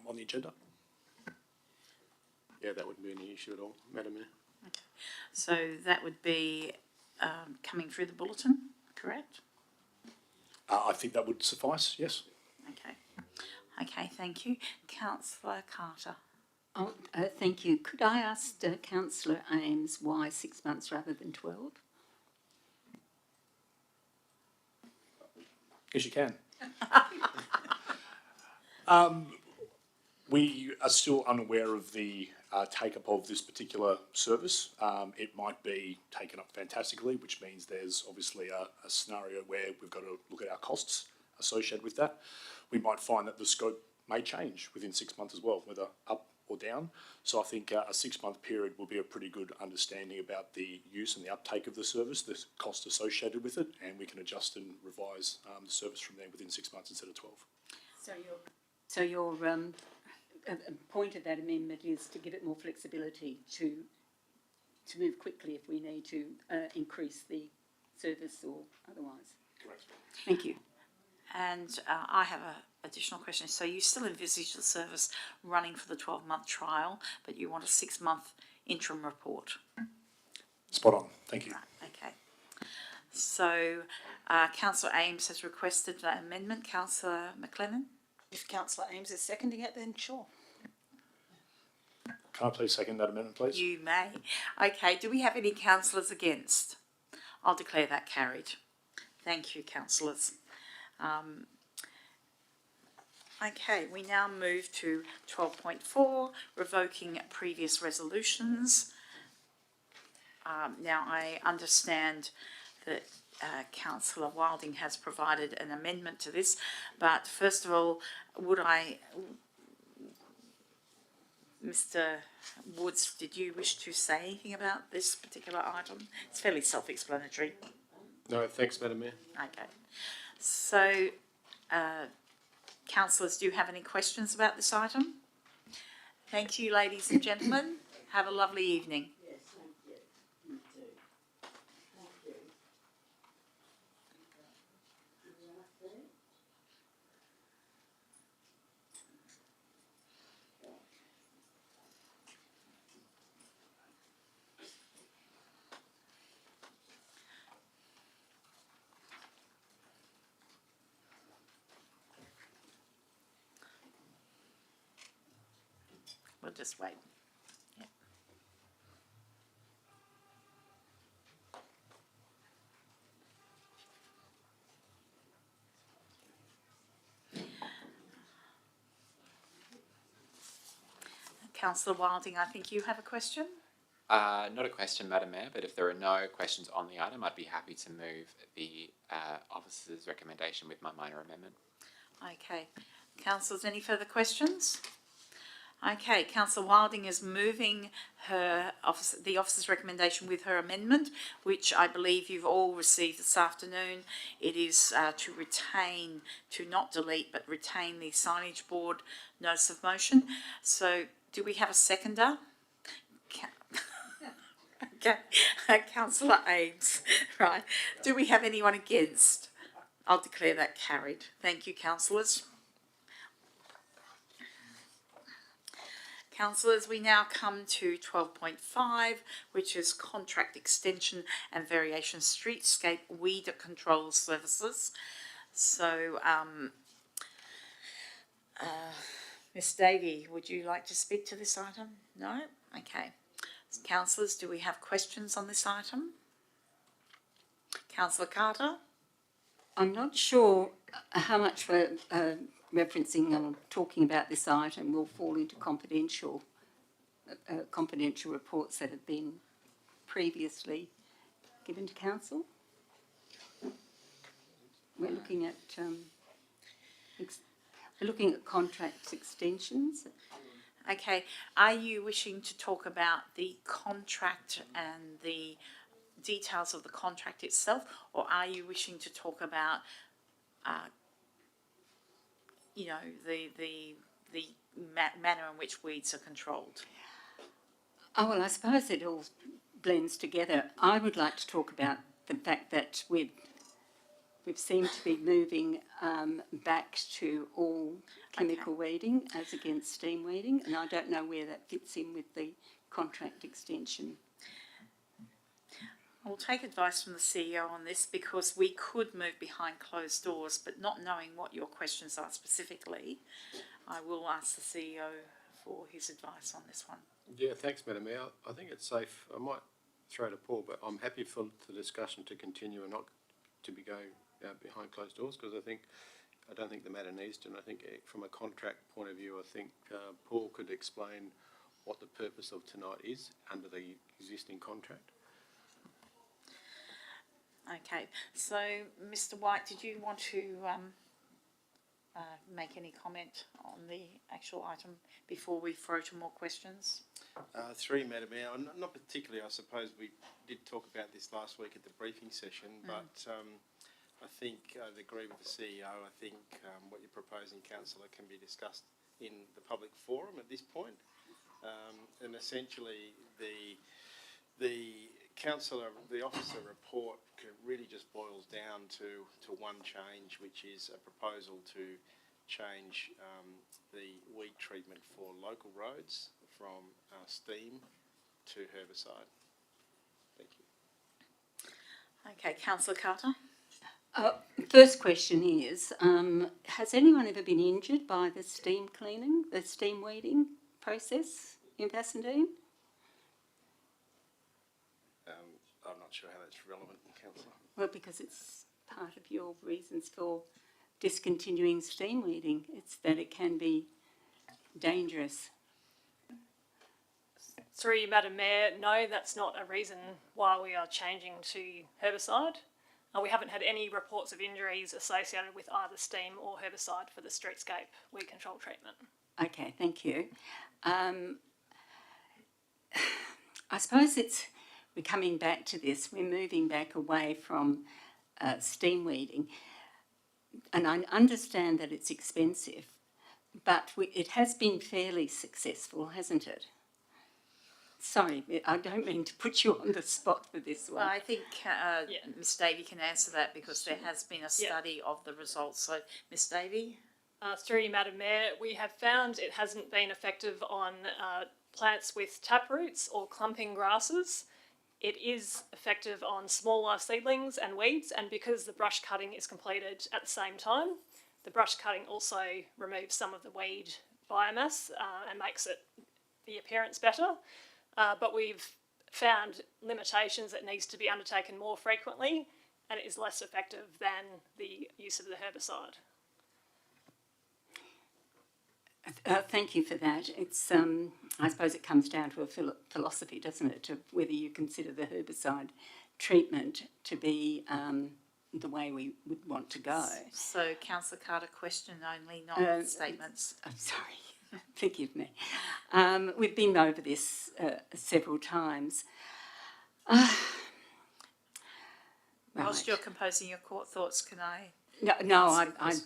on the agenda. Yeah, that wouldn't be any issue at all, Madam Mayor. Okay. So that would be coming through the bulletin, correct? I think that would suffice, yes. Okay. Okay, thank you. Councillor Carter. Oh, thank you. Could I ask Councillor Ames why 6 months rather than 12? Yes, you can. We are still unaware of the take-up of this particular service. It might be taken up fantastically, which means there's obviously a scenario where we've got to look at our costs associated with that. We might find that the scope may change within 6 months as well, whether up or down. So I think a 6 month period will be a pretty good understanding about the use and the uptake of the service, the cost associated with it, and we can adjust and revise the service from there within 6 months instead of 12. So your point of that amendment is to give it more flexibility to move quickly if we need to increase the service or otherwise. Correct. Thank you. And I have an additional question. So you still envisage the service running for the 12-month trial, but you want a 6 month interim report? Spot on. Thank you. Right, okay. So Councillor Ames has requested that amendment. Councillor McLennan? If Councillor Ames is seconding it, then sure. Can I please second that amendment, please? You may. Okay, do we have any councillors against? I'll declare that carried. Thank you, councillors. Okay, we now move to 12.4, revoking previous resolutions. Now, I understand that Councillor Wilding has provided an amendment to this, but first of all, Mr. Woods, did you wish to say anything about this particular item? It's fairly self-explanatory. No, thanks, Madam Mayor. Okay. So, councillors, do you have any questions about this item? Thank you, ladies and gentlemen. Have a lovely evening. Yes, thank you. You too. Thank you. We'll just wait. Yeah. Councillor Wilding, I think you have a question? Not a question, Madam Mayor, but if there are no questions on the item, I'd be happy to move the officer's recommendation with my minor amendment. Okay. Councillors, any further questions? Okay, Councillor Wilding is moving the officer's recommendation with her amendment, which I believe you've all received this afternoon. It is to retain, to not delete, but retain the signage board notice of motion. So do we have a seconder? Okay, Councillor Ames, right. Do we have anyone against? I'll declare that carried. Thank you, councillors. Councillors, we now come to 12.5, which is contract extension and variation streetscape weed control services. So, Ms Davey, would you like to speak to this item? No? Okay. Councillors, do we have questions on this item? Councillor Carter? I'm not sure how much we're referencing or talking about this item will fall into confidential reports that have been previously given to council. We're looking at contract extensions. Okay, are you wishing to talk about the contract and the details of the contract itself, or are you wishing to talk about, you know, the manner in which weeds are controlled? Oh, well, I suppose it all blends together. I would like to talk about the fact that we've seemed to be moving back to all chemical weeding as against steam weeding, and I don't know where that fits in with the contract extension. I'll take advice from the CEO on this, because we could move behind closed doors, but not knowing what your questions are specifically, I will ask the CEO for his advice on this one. Yeah, thanks, Madam Mayor. I think it's safe. I might throw to Paul, but I'm happy for the discussion to continue and not to be going behind closed doors, because I don't think the matter needs to. And I think from a contract point of view, I think Paul could explain what the purpose of tonight is under the existing contract. Okay, so Mr White, did you want to make any comment on the actual item before we throw to more questions? Three, Madam Mayor. Not particularly, I suppose we did talk about this last week at the briefing session, but I think I'd agree with the CEO. I think what you're proposing, Councillor, can be discussed in the public forum at this point. And essentially the officer report really just boils down to one change, which is a proposal to change the weed treatment for local roads from steam to herbicide. Thank you. Okay, Councillor Carter. First question is, has anyone ever been injured by the steam cleaning, the steam weeding process in Bassendean? I'm not sure how that's relevant, Councillor. Well, because it's part of your reasons for discontinuing steam weeding. It's that it can be dangerous. Through you, Madam Mayor, no, that's not a reason why we are changing to herbicide. We haven't had any reports of injuries associated with either steam or herbicide for the streetscape weed control treatment. Okay, thank you. I suppose we're coming back to this. We're moving back away from steam weeding, and I understand that it's expensive, but it has been fairly successful, hasn't it? Sorry, I don't mean to put you on the spot for this one. Well, I think Ms Davey can answer that, because there has been a study of the results. So, Ms Davey? Through you, Madam Mayor, we have found it hasn't been effective on plants with taproots or clumping grasses. It is effective on smaller seedlings and weeds, and because the brush cutting is completed at the same time, the brush cutting also removes some of the weed biomass and makes the appearance better. But we've found limitations that needs to be undertaken more frequently, and it is less effective than the use of the herbicide. Thank you for that. It's, I suppose it comes down to a philosophy, doesn't it, to whether you consider the herbicide treatment to be the way we would want to go. So, Councillor Carter, question only, not statements. I'm sorry. Forgive me. We've been over this several times. Whilst you're composing your court thoughts, can I? No, ask a question?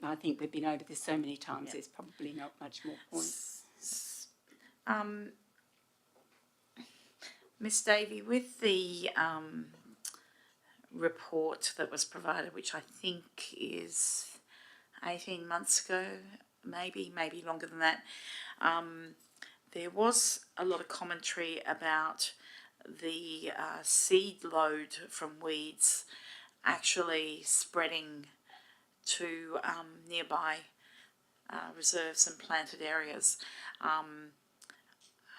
I think we've been over this so many times. There's probably not much more point. Miss Davey, with the report that was provided, which I think is 18 months ago, maybe longer than that, there was a lot of commentary about the seed load from weeds actually spreading to nearby reserves and planted areas.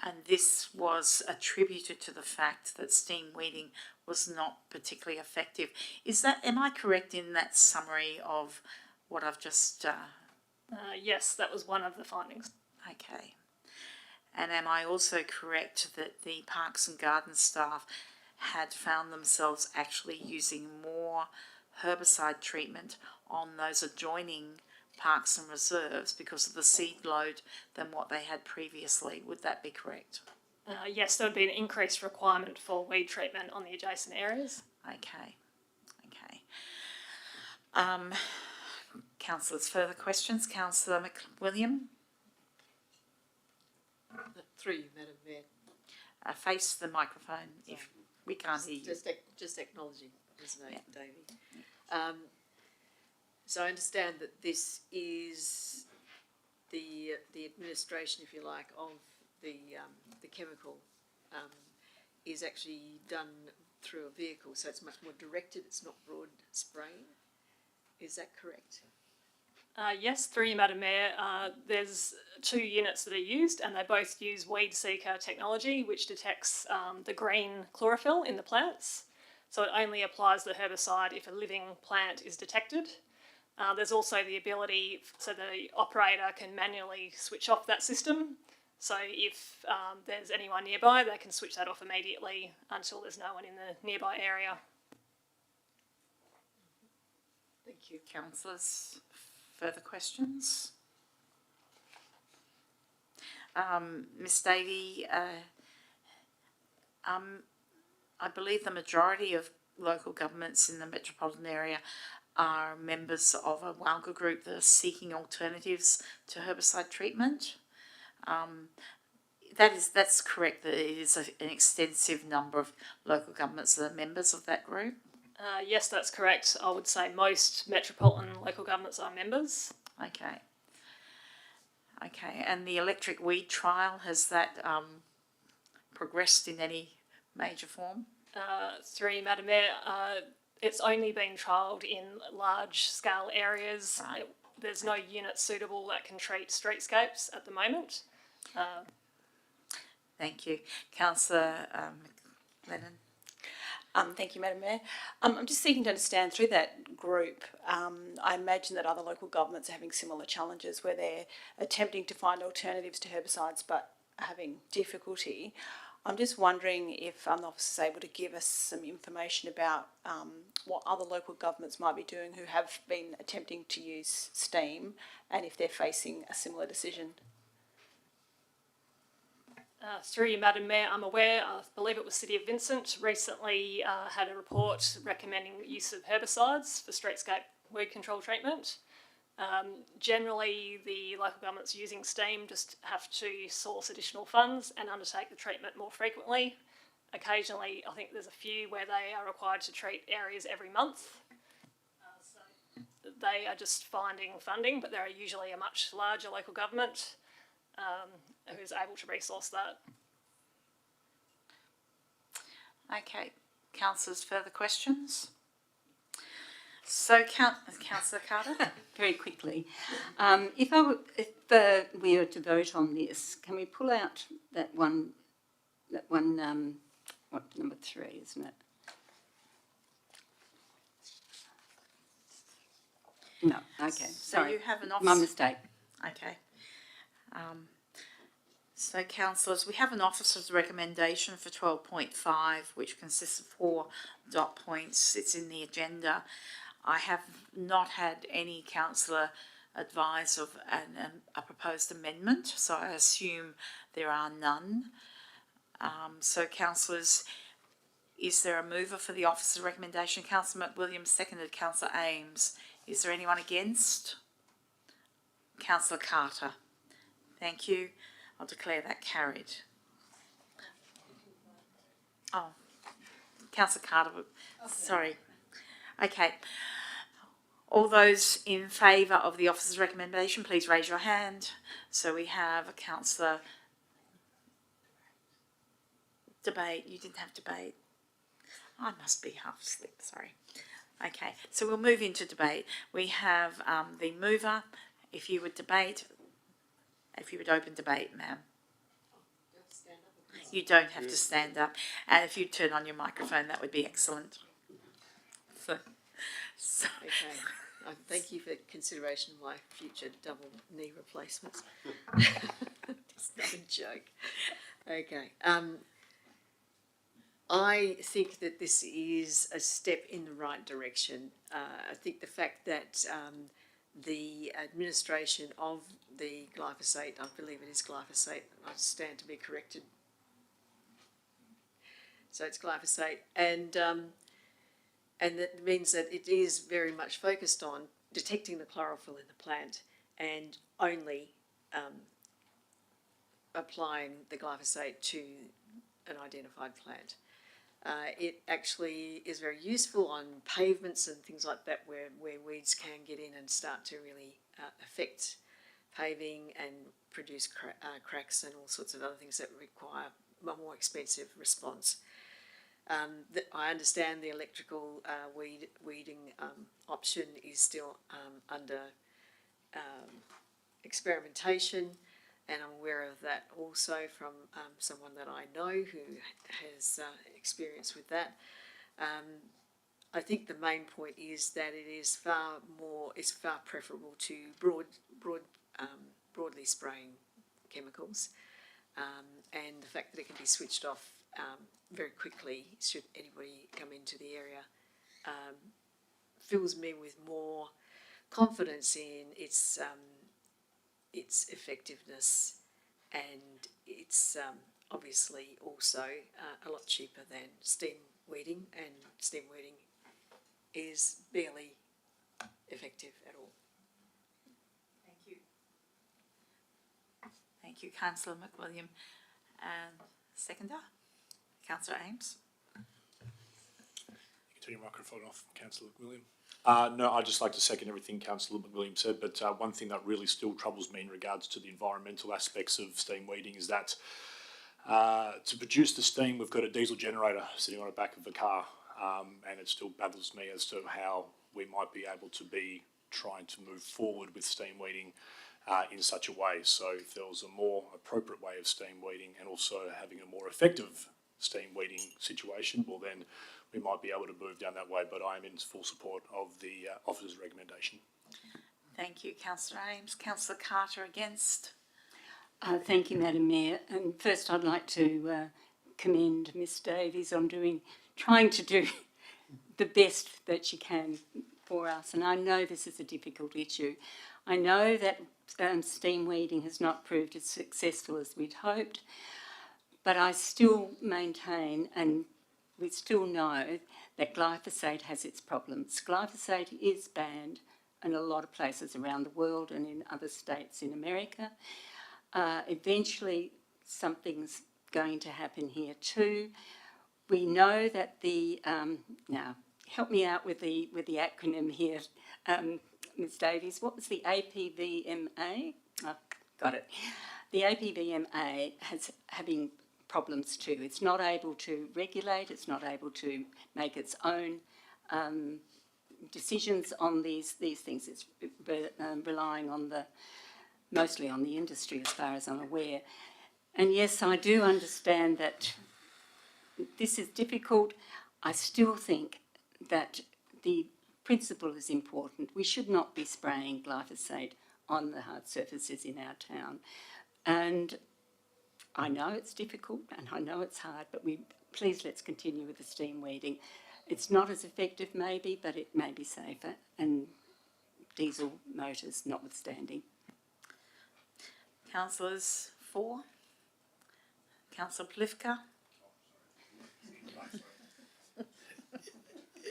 And this was attributed to the fact that steam weeding was not particularly effective. Am I correct in that summary of what I've just... Yes, that was one of the findings. Okay. And am I also correct that the Parks and Gardens staff had found themselves actually using more herbicide treatment on those adjoining parks and reserves because of the seed load than what they had previously? Would that be correct? Yes, there would be an increased requirement for weed treatment on the adjacent areas. Okay. Councillors, further questions? Councillor McWilliam? Through you, Madam Mayor. Face the microphone if we can't hear you. Just acknowledging Ms. Davey. So I understand that this is the administration, if you like, of the chemical is actually done through a vehicle, so it's much more directed. It's not broad spraying. Is that correct? Yes, through you, Madam Mayor. There's 2 units that are used, and they both use weed seeker technology, which detects the green chlorophyll in the plants. So it only applies the herbicide if a living plant is detected. There's also the ability so the operator can manually switch off that system. So if there's anyone nearby, they can switch that off immediately until there's no one in the nearby area. Thank you. Councillors, further questions? Ms Davey, I believe the majority of local governments in the metropolitan area are members of a WALGA group that are seeking alternatives to herbicide treatment. That's correct, that it is an extensive number of local governments that are members of that group? Yes, that's correct. I would say most metropolitan local governments are members. Okay, and the electric weed trial, has that progressed in any major form? Through you, Madam Mayor, it's only been trialled in large scale areas. Right. There's no unit suitable that can treat streetscapes at the moment. Thank you. Councillor Lennon. Thank you, Madam Mayor. I'm just seeking to understand through that group, I imagine that other local governments are having similar challenges where they're attempting to find alternatives to herbicides but having difficulty. I'm just wondering if the officer is able to give us some information about what other local governments might be doing who have been attempting to use steam and if they're facing a similar decision. Through you, Madam Mayor, I'm aware, I believe it was City of Vincent, recently had a report recommending use of herbicides for streetscape weed control treatment. Generally, the local governments using steam just have to source additional funds and undertake the treatment more frequently. Occasionally, I think there's a few where they are required to treat areas every month. So they are just finding funding, but there are usually a much larger local government who's able to resource that. Okay, councillors, further questions? So, Councillor Carter? Very quickly, if we were to vote on this, can we pull out that one, what, number 3, isn't it? No, okay, So sorry. you have an My officer. mistake. Okay. So, councillors, we have an officer's recommendation for 12.5, which consists of 4 dot points. It's in the agenda. I have not had any councillor advise of a proposed amendment, so I assume there are none. So councillors, is there a mover for the officer's recommendation? Councillor McWilliams, seconded. Councillor Ames. Is there anyone against? Councillor Carter. Thank you. I'll declare that carried. Oh, Councillor Carter, sorry. Okay. All those in favour of the officer's recommendation, please raise your hand. So we have a councillor. Debate. You didn't have debate. I must be half asleep, sorry. Okay, so we'll move into debate. We have the mover. If you would open debate, ma'am. You don't have to stand up. And if you turn on your microphone, that would be excellent. So Okay. Thank you for consideration of my future double knee replacements. Just not a joke. Okay. I think that this is a step in the right direction. I think the fact that the administration of the glyphosate, I believe it is glyphosate, I stand to be corrected. So it's glyphosate, and that means that it is very much focused on detecting the chlorophyll in the plant and only applying the glyphosate to an identified plant. It actually is very useful on pavements and things like that where weeds can get in and start to really affect paving and produce cracks and all sorts of other things that require a more expensive response. I understand the electrical weeding option is still under experimentation, and I'm aware of that also from someone that I know who has experience with that. I think the main point is that it is far preferable to broadly spraying chemicals, and the fact that it can be switched off very quickly should anybody come into the area fills me with more confidence in its effectiveness, and it's obviously also a lot cheaper than steam weeding, and steam weeding is barely effective at all. thank you. Thank you, Councillor McWilliam. And seconder, Councillor Ames. You can turn your microphone off, Councillor McWilliam. No, I'd just like to second everything Councillor McWilliam said, but one thing that really still troubles me in regards to the environmental aspects of steam weeding is that to produce the steam, we've got a diesel generator sitting on the back of the car, and it still baffles me as to how we might be able to be trying to move forward with steam weeding in such a way. So if there was a more appropriate way of steam weeding and also having a more effective steam weeding situation, well then we might be able to move down that way, but I am in full support of the officer's recommendation. Thank you, Councillor Ames. Councillor Carter against. Thank you, Madam Mayor. And first I'd like to commend Miss Davies on trying to do the best that she can for us. And I know this is a difficult issue. I know that steam weeding has not proved as successful as we'd hoped, but I still maintain, and we still know, that glyphosate has its problems. Glyphosate is banned in a lot of places around the world and in other states in America. Eventually something's going to happen here too. We know that now help me out with the acronym here, Ms Davies. What was the APVMA? Oh, got it. The APVMA has having problems too. It's not able to regulate, it's not able to make its own decisions on these things. It's relying on mostly on the industry as far as I'm aware. And yes, I do understand that this is difficult. I still think that the principle is important. We should not be spraying glyphosate on the hard surfaces in our town. And I know it's difficult and I know it's hard, but please let's continue with the steam weeding. It's not as effective maybe, but it may be safer, and diesel motors notwithstanding. Councillors for? Councillor Plifka?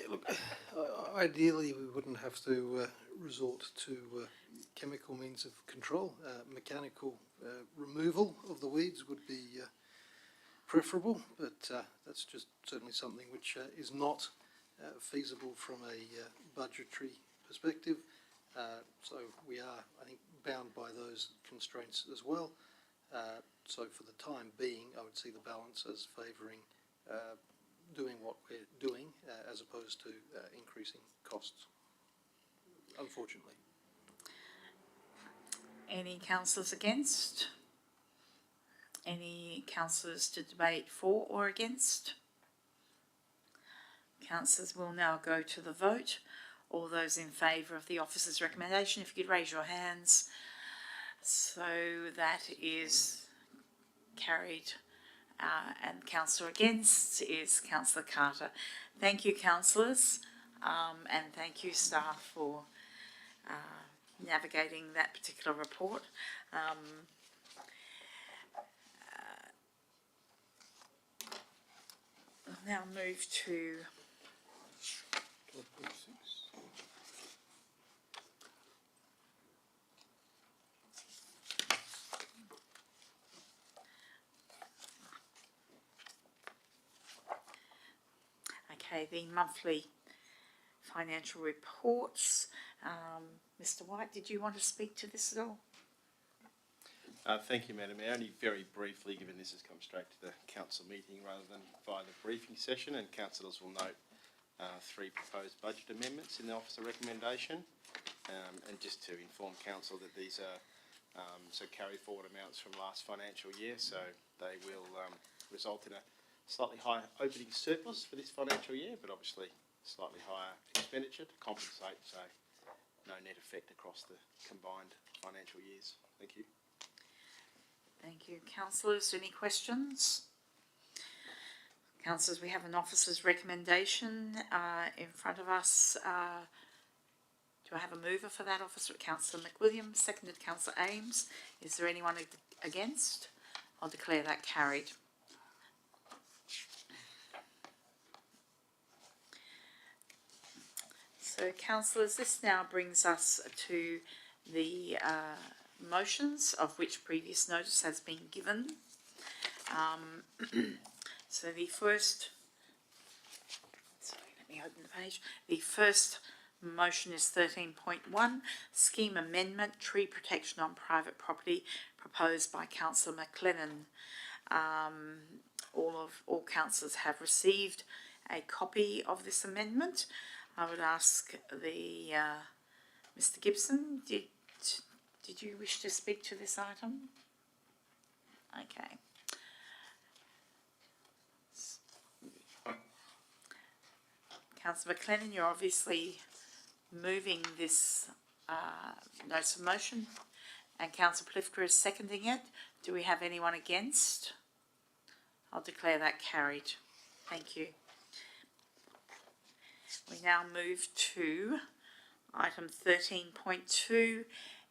Look, ideally we wouldn't have to resort to chemical means of control. Mechanical removal of the weeds would be preferable, but that's just certainly something which is not feasible from a budgetary perspective. So we are, I think, bound by those constraints as well. So for the time being, I would see the balance as favouring doing what we're doing as opposed to increasing costs, unfortunately. Any councillors against? Any councillors to debate for or against? Councillors will now go to the vote. All those in favour of the officer's recommendation, if you could raise your hands. So that is carried. And councillor against is councillor Carter. Thank you, councillors, and thank you, staff, for navigating that particular report. I'll now move to the monthly financial reports. Mr. White, did you want to speak to this at all? Thank you, Madam Mayor. Only very briefly, given this has come straight to the council meeting rather than via the briefing session, and councillors will note 3 proposed budget amendments in the officer recommendation, and just to inform council that these are carry forward amounts from last financial year, so they will result in a slightly higher opening surplus for this financial year, but obviously slightly higher expenditure to compensate, so no net effect across the combined financial years. Thank you. Thank you. Councillors, any questions? Councillors, we have an officer's recommendation in front of us. Do I have a mover for that, Officer? Councillor McWilliam, seconded Councillor Ames. Is there anyone against? I'll declare that carried. So, councillors, this now brings us to the motions of which previous notice has been given. So the first, sorry, let me open the page. The first motion is 13.1, scheme amendment, tree protection on private property, proposed by Councillor McLennan. All councillors have received a copy of this amendment. I would ask the Mr. Gibson, did you wish to speak to this item? Okay. Councillor McLennan, you're obviously moving this notice of motion, and Councillor Plifka is seconding it. Do we have anyone against? I'll declare that carried. Thank you. We now move to item 13.2,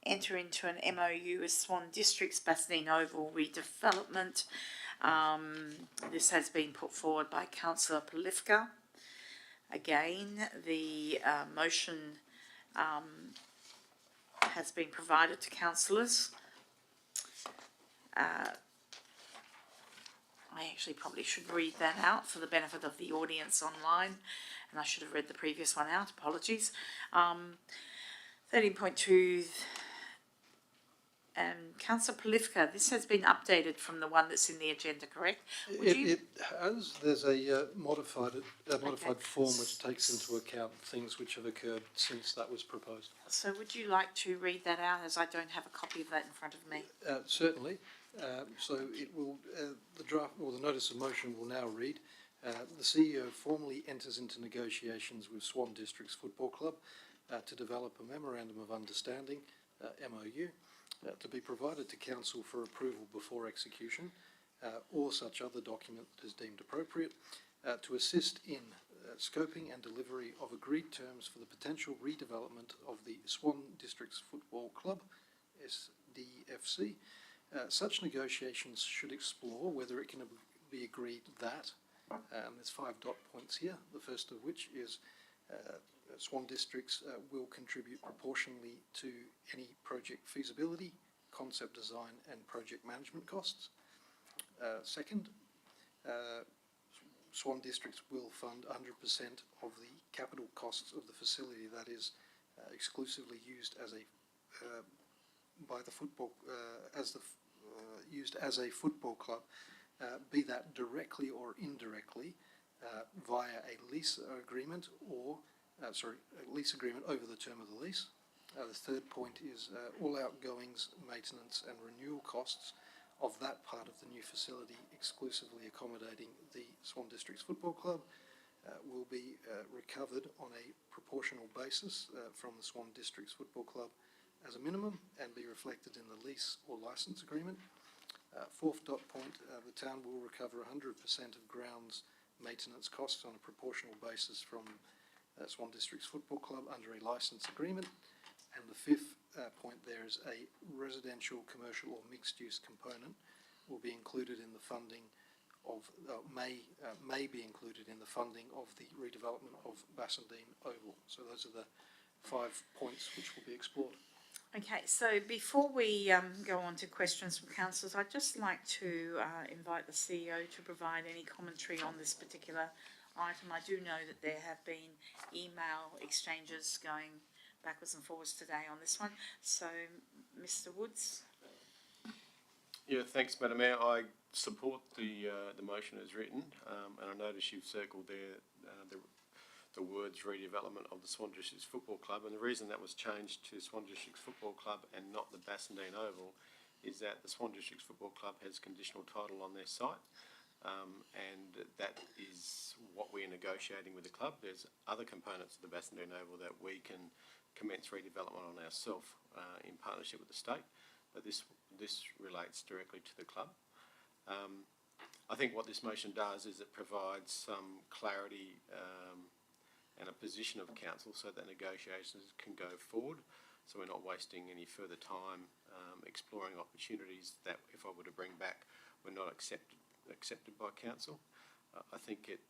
enter into an MOU with Swan District's Bassendean Oval redevelopment. This has been put forward by Councillor Plifka. Again, the motion has been provided to councillors. I actually probably should read that out for the benefit of the audience online, and I should have read the previous one out, apologies. 13.2, Councillor Plifka, this has been updated from the one that's in the agenda, correct? It has. There's a modified form which takes into account things which have occurred since that was proposed. So would you like to read that out, as I don't have a copy of that in front of me? Certainly. So it will, the draft or the notice of motion will now read, the CEO formally enters into negotiations with Swan District's Football Club to develop a Memorandum of Understanding, MOU, to be provided to Council for approval before execution, or such other document that is deemed appropriate, to assist in scoping and delivery of agreed terms for the potential redevelopment of the Swan Districts Football Club, SDFC. Such negotiations should explore whether it can be agreed that, there's 5 dot points here, the first of which is Swan Districts will contribute proportionally to any project feasibility, concept design and project management costs. Second, Swan Districts will fund 100% of the capital costs of the facility that is exclusively used as a by the football used as a football club, be that directly or indirectly via a lease agreement or a lease agreement over the term of the lease. The third point is all outgoings, maintenance and renewal costs of that part of the new facility exclusively accommodating the Swan Districts Football Club will be recovered on a proportional basis from the Swan Districts Football Club as a minimum and be reflected in the lease or licence agreement. Fourth dot point, the town will recover 100% of grounds maintenance costs on a proportional basis from Swan Districts Football Club under a licence agreement. And the fifth point there is a residential, commercial or mixed-use component will be included in the funding of, may be included in the funding of the redevelopment of Bassendean Oval. So those are the 5 points which will be explored. Okay, so before we go on to questions from councillors, I'd just like to invite the CEO to provide any commentary on this particular item. I do know that there have been email exchanges going backwards and forwards today on this one. So, Mr. Woods. Yeah, thanks, Madam Mayor. I support the motion as written, and I notice you've circled there the words redevelopment of the Swan Districts Football Club, and the reason that was changed to Swan Districts Football Club and not the Bassendean Oval is that the Swan Districts Football Club has conditional title on their site, and that is what we're negotiating with the club. There's other components of the Bassendean Oval that we can commence redevelopment on ourselves in partnership with the state, but this relates directly to the club. I think what this motion does is it provides some clarity and a position of council so that negotiations can go forward, so we're not wasting any further time exploring opportunities that, if I were to bring back, were not accepted by council. I think it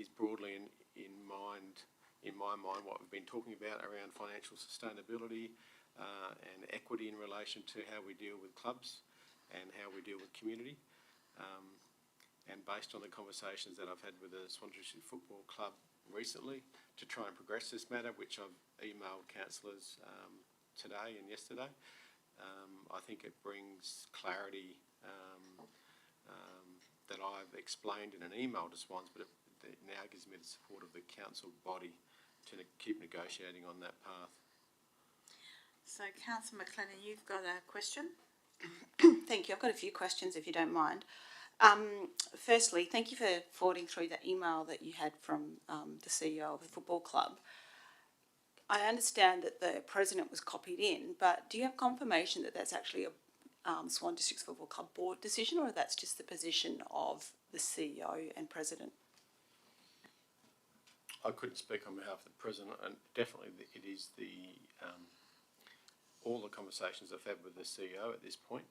is broadly in my mind what we've been talking about around financial sustainability and equity in relation to how we deal with clubs and how we deal with community. And based on the conversations that I've had with the Swan District Football Club recently to try and progress this matter, which I've emailed councillors today and yesterday, I think it brings clarity that I've explained in an email to Swans, but it now gives me the support of the council body to keep negotiating on that path. So, Councillor McLennan, you've got a question? Thank you. I've got a few questions, if you don't mind. Firstly, thank you for forwarding through that email that you had from the CEO of the football club. I understand that the president was copied in, but do you have confirmation that that's actually a Swan Districts Football Club board decision, or that's just the position of the CEO and president? I couldn't speak on behalf of the president, and definitely it is all the conversations I've had with the CEO at this point,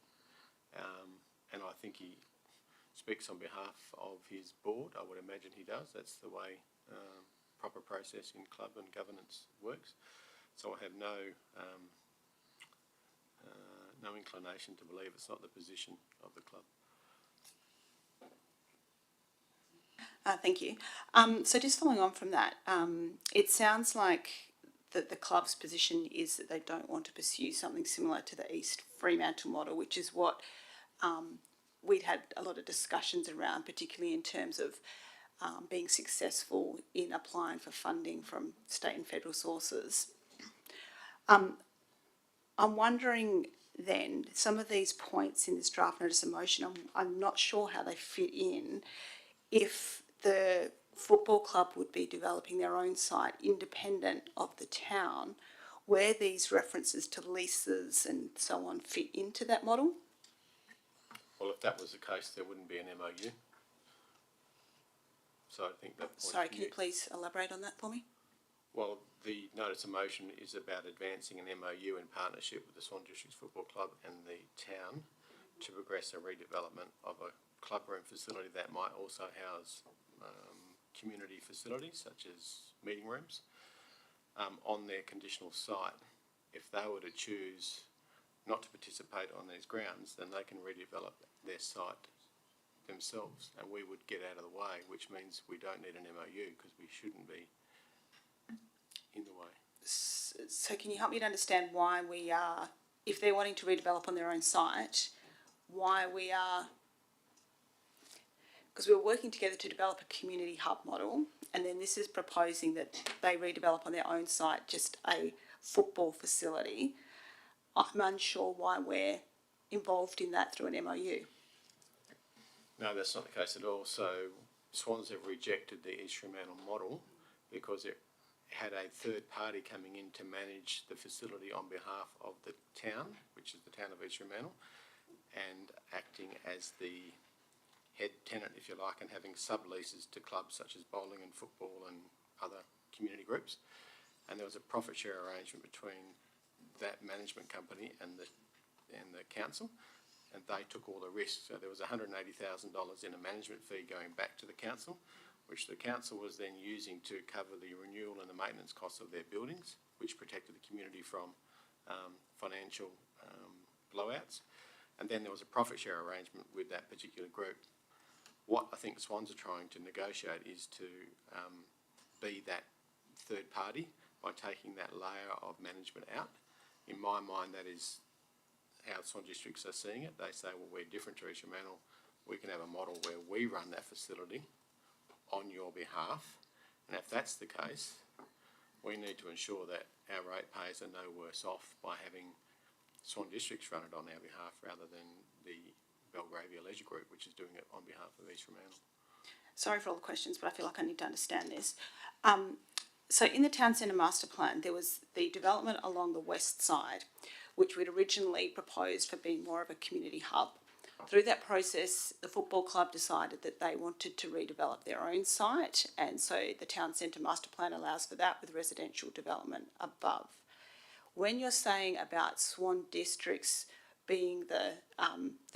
and I think he speaks on behalf of his board. I would imagine he does. That's the way proper process in club and governance works. So I have no inclination to believe it's not the position of the club. Thank you. So just following on from that, it sounds like that the club's position is that they don't want to pursue something similar to the East Fremantle model, which is what we'd had a lot of discussions around, particularly in terms of being successful in applying for funding from state and federal sources. I'm wondering then, some of these points in this draft notice of motion, I'm not sure how they fit in. If the football club would be developing their own site independent of the town, where these references to leases and so on fit into that model? Well, if that was the case, there wouldn't be an MOU. So I think that point Sorry, of can you view- please elaborate on that for me? Well, the notice of motion is about advancing an MOU in partnership with the Swan Districts Football Club and the town to progress a redevelopment of a clubroom facility that might also house community facilities such as meeting rooms on their conditional site. If they were to choose not to participate on these grounds, then they can redevelop their site themselves, and we would get out of the way, which means we don't need an MOU because we shouldn't be in the way. So can you help me to understand why we are, if they're wanting to redevelop on their own site, why we are, because we're working together to develop a community hub model, and then this is proposing that they redevelop on their own site just a football facility. I'm unsure why we're involved in that through an MOU. No, that's not the case at all. So Swans have rejected the East Fremantle model because it had a third party coming in to manage the facility on behalf of the town, which is the town of East Fremantle, and acting as the head tenant, if you like, and having subleases to clubs such as bowling and football and other community groups. And there was a profit share arrangement between that management company and the council, and they took all the risks. So there was $180,000 in a management fee going back to the council, which the council was then using to cover the renewal and the maintenance costs of their buildings, which protected the community from financial blowouts. And then there was a profit share arrangement with that particular group. What I think Swans are trying to negotiate is to be that third party by taking that layer of management out. In my mind, that is how Swan Districts are seeing it. They say, well, we're different to East Fremantle. We can have a model where we run that facility on your behalf. And if that's the case, we need to ensure that our ratepayers are no worse off by having Swan Districts run it on our behalf rather than the Belgravia Leisure Group, which is doing it on behalf of East Fremantle. Sorry for all the questions, but I feel like I need to understand this. So in the town centre master plan, there was the development along the west side, which we'd originally proposed for being more of a community hub. Through that process, the football club decided that they wanted to redevelop their own site, and so the town centre master plan allows for that with residential development above. When you're saying about Swan Districts being the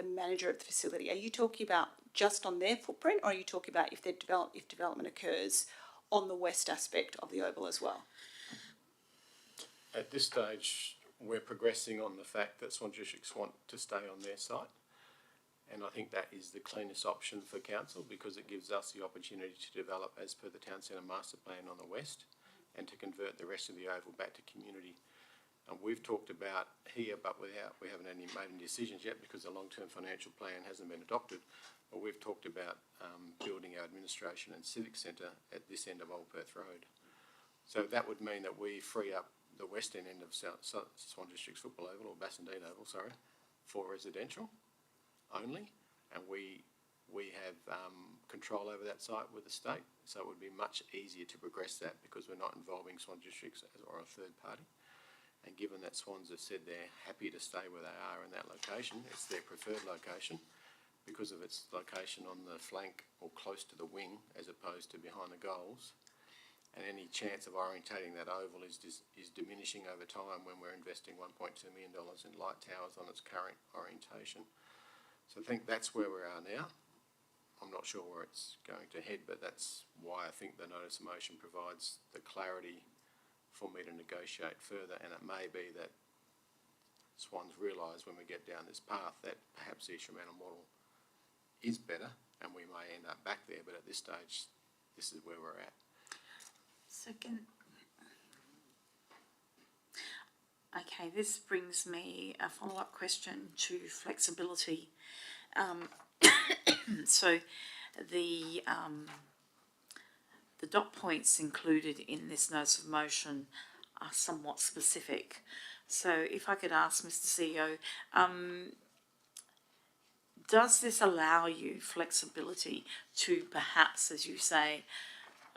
manager of the facility, are you talking about just on their footprint, or are you talking about if development occurs on the west aspect of the oval as well? At this stage, we're progressing on the fact that Swan Districts want to stay on their site, and I think that is the cleanest option for council because it gives us the opportunity to develop as per the town centre master plan on the west and to convert the rest of the oval back to community. And we've talked about here, but we haven't made any decisions yet because the long-term financial plan hasn't been adopted, but we've talked about building our administration and civic centre at this end of Old Perth Road. So that would mean that we free up the western end of Swan Districts Football Oval, or Bassendean Oval, sorry, for residential only, and we have control over that site with the state, so it would be much easier to progress that because we're not involving Swan Districts or a third party. And given that Swans have said they're happy to stay where they are in that location, it's their preferred location because of its location on the flank or close to the wing as opposed to behind the goals. And any chance of orientating that oval is diminishing over time when we're investing $1.2 million in light towers on its current orientation. So I think that's where we are now. I'm not sure where it's going to head, but that's why I think the notice of motion provides the clarity for me to negotiate further, and it may be that Swans realise when we get down this path that perhaps the East Fremantle model is better and we may end up back there, but at this stage this is where we're at. Okay, this brings me a follow-up question to flexibility. So the dot points included in this notice of motion are somewhat specific. So if I could ask Mr. CEO, does this allow you flexibility to perhaps, as you say,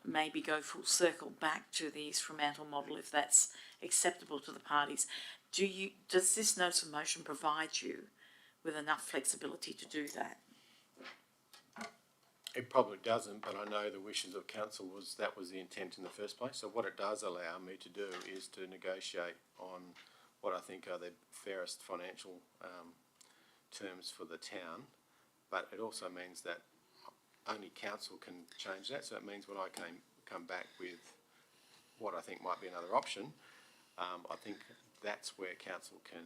maybe go full circle back to the East Fremantle model if that's acceptable to the parties? Does this notice of motion provide you with enough flexibility to do that? It probably doesn't, but I know the wishes of council was that was the intent in the first place. So what it does allow me to do is to negotiate on what I think are the fairest financial terms for the town, but it also means that only council can change that. So it means when I come back with what I think might be another option, I think that's where council can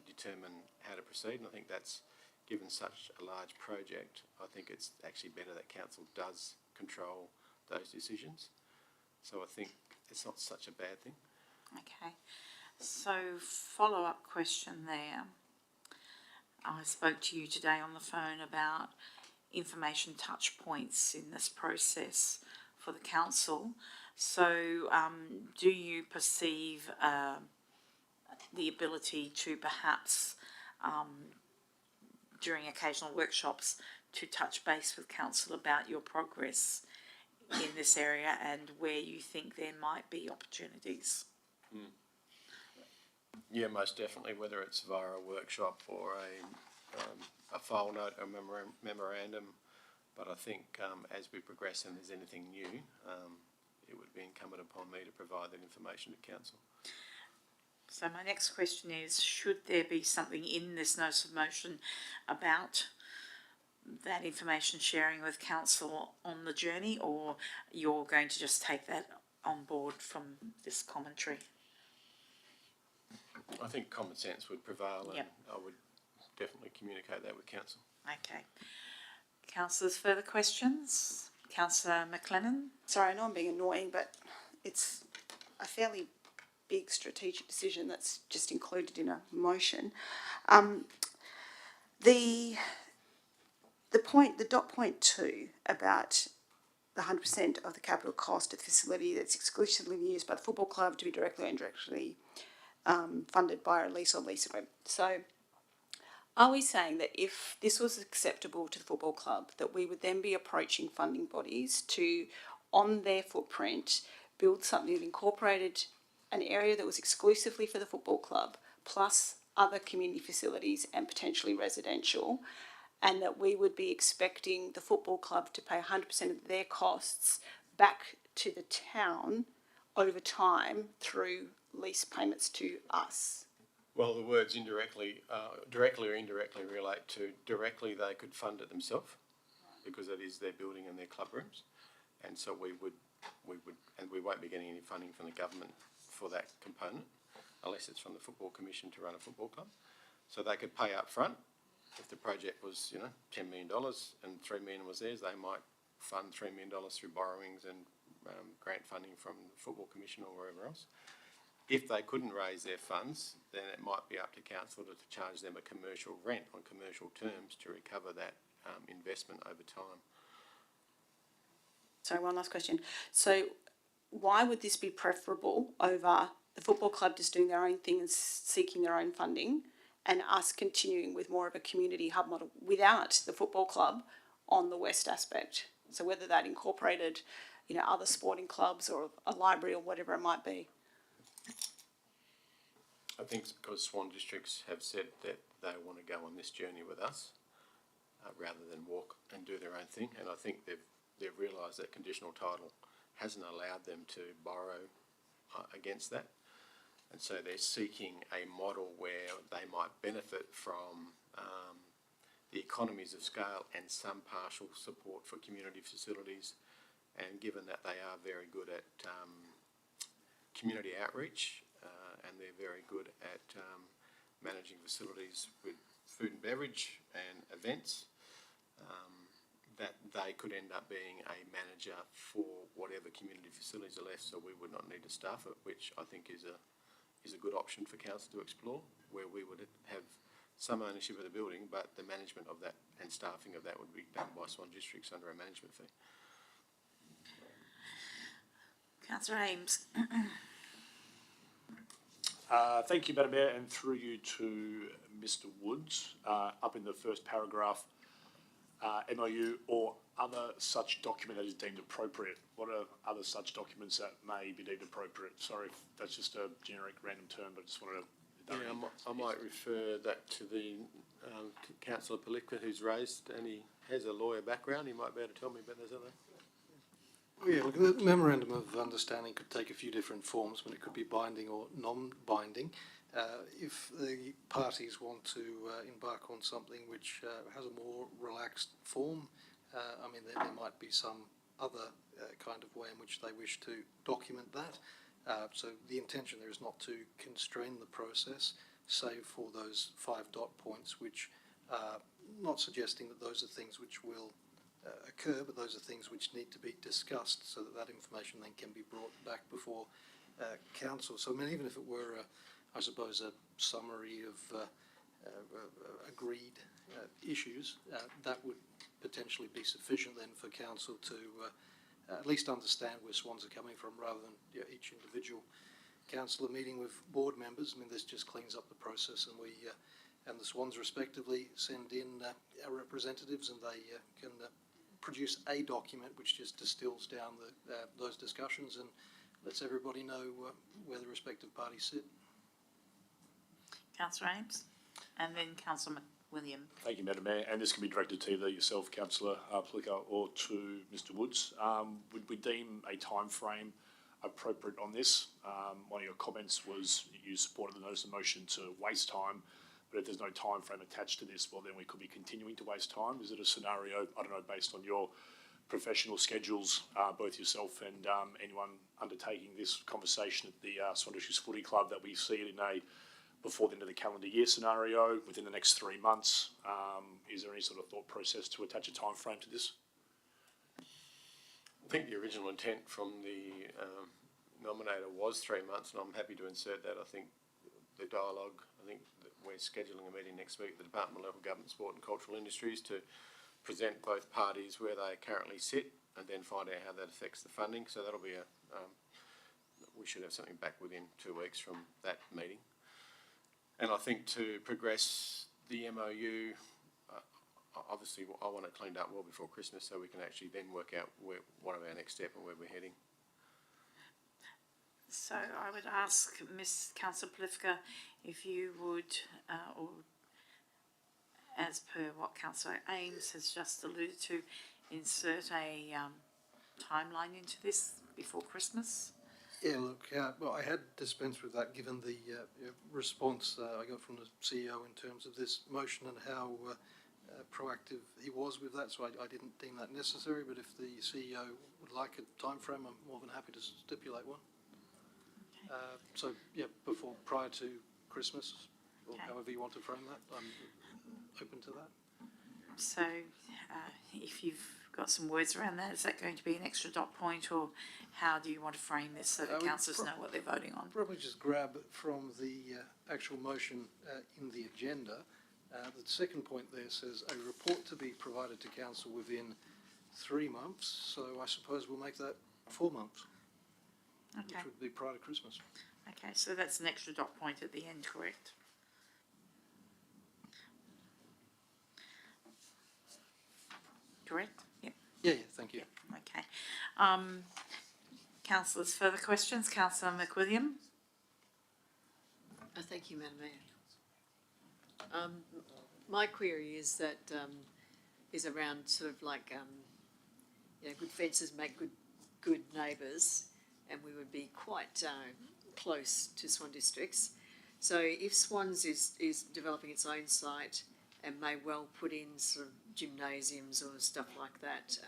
determine how to proceed, and I think that's, given such a large project, I think it's actually better that council does control those decisions. So I think it's not such a bad thing. Okay, so follow-up question there. I spoke to you today on the phone about information touch points in this process for the council. So do you perceive the ability to perhaps during occasional workshops to touch base with council about your progress in this area and where you think there might be opportunities? Yeah, most definitely, whether it's via a workshop or a file note or memorandum. But I think as we progress and there's anything new, it would be incumbent upon me to provide that information to council. So my next question is, should there be something in this notice of motion about that information sharing with council on the journey, or you're going to just take that on board from this commentary? I think common sense would prevail, and yep. I would definitely communicate that with council. Okay. Councillors, further questions? Councillor McLennan? Sorry, I know I'm being annoying, but it's a fairly big strategic decision that's just included in a motion. The dot point 2 about the 100% of the capital cost of the facility that's exclusively used by the football club to be directly or indirectly funded by a lease or lease agreement. So are we saying that if this was acceptable to the football club, that we would then be approaching funding bodies to, on their footprint, build something that incorporated an area that was exclusively for the football club, plus other community facilities and potentially residential, and that we would be expecting the football club to pay 100% of their costs back to the town over time through lease payments to us? Well, the words indirectly, directly or indirectly relate to directly they could fund it themselves because it is their building and their club rooms, and so we would, and we won't be getting any funding from the government for that component unless it's from the Football Commission to run a football club. So they could pay up front. If the project was, $10 million and $3 million was theirs, they might fund $3 million through borrowings and grant funding from the Football Commission or wherever else. If they couldn't raise their funds, then it might be up to council to charge them a commercial rent on commercial terms to recover that investment over time. Sorry, one last question. So why would this be preferable over the football club just doing their own thing and seeking their own funding, and us continuing with more of a community hub model without the football club on the west aspect? So whether that incorporated, other sporting clubs or a library or whatever it might be. I think it's because Swan districts have said that they want to go on this journey with us rather than walk and do their own thing, and I think they've realised that conditional title hasn't allowed them to borrow against that, and so they're seeking a model where they might benefit from the economies of scale and some partial support for community facilities, and given that they are very good at community outreach and they're very good at managing facilities with food and beverage and events, that they could end up being a manager for whatever community facilities are left, so we would not need to staff it, which I think is a good option for council to explore, where we would have some ownership of the building, but the management of that and staffing of that would be done by Swan Districts under a management fee. Councillor Ames. Thank you, Madam Mayor, and through you to Mr. Woods. Up in the first paragraph, MOU or other such document that is deemed appropriate. What are other such documents that may be deemed appropriate? Sorry if that's just a generic random term, but I just wanted to... I might refer that to the Councillor Palicka, who's raised any has a lawyer background. He might be able to tell me about those other. Yeah, look, the memorandum of understanding could take a few different forms, but it could be binding or non-binding. If the parties want to embark on something which has a more relaxed form, I mean, there might be some other kind of way in which they wish to document that. So the intention there is not to constrain the process, save for those 5 dot points, which are not suggesting that those are things which will occur, but those are things which need to be discussed so that that information then can be brought back before council. So I mean, even if it were, I suppose, a summary of agreed issues, that would potentially be sufficient then for council to at least understand where Swans are coming from, rather than each individual councillor meeting with board members. I mean, this just cleans up the process, and we and the Swans respectively send in our representatives, and they can produce a document which just distills down those discussions and lets everybody know where the respective parties sit. Councillor Ames, and then Councillor McWilliam. Thank you, Madam Mayor. And this can be directed to either yourself, Councillor Plicker, or to Mr Woods. Would we deem a time frame appropriate on this? One of your comments was you supported the notice of motion to waste time, but if there's no time frame attached to this, well, then we could be continuing to waste time. Is it a scenario, I don't know, based on your professional schedules, both yourself and anyone undertaking this conversation at the Swan Districts Footy Club, that we see it in a before the end of the calendar year scenario, within the next 3 months? Is there any sort of thought process to attach a time frame to this? I think the original intent from the nominator was 3 months, and I'm happy to insert that. I think the dialogue, I think that we're scheduling a meeting next week at the Department of Local Government, Sport and Cultural Industries to present both parties where they currently sit and then find out how that affects the funding. So that'll be we should have something back within 2 weeks from that meeting. And I think to progress the MOU, obviously I want it cleaned up well before Christmas so we can actually then work out what are our next step and where we're heading. So I would ask Ms Councillor Pliska if you would, or as per what Councillor Ames has just alluded to, insert a timeline into this before Christmas. Yeah, look, well, I had dispensed with that given the response I got from the CEO in terms of this motion and how proactive he was with that, so I didn't deem that necessary, but if the CEO would like a time frame, I'm more than happy to stipulate one. So, yeah, prior to Christmas, or however you want to frame that, I'm open to that. So, if you've got some words around that, is that going to be an extra dot point, or how do you want to frame this so that councillors know what they're voting on? Probably just grab from the actual motion in the agenda. The second point there says a report to be provided to council within 3 months, so I suppose we'll make that 4 months, which would be prior to Christmas. Okay, so that's an extra dot point at the end, correct? Correct? Yep. Yeah, thank you. Okay. Councillors, further questions? Councillor McWilliam? Thank you, Madam Mayor. My query is that is around sort of like good fences make good neighbours, and we would be quite close to Swan Districts. So if Swans is developing its own site and may well put in sort of gymnasiums or stuff like that,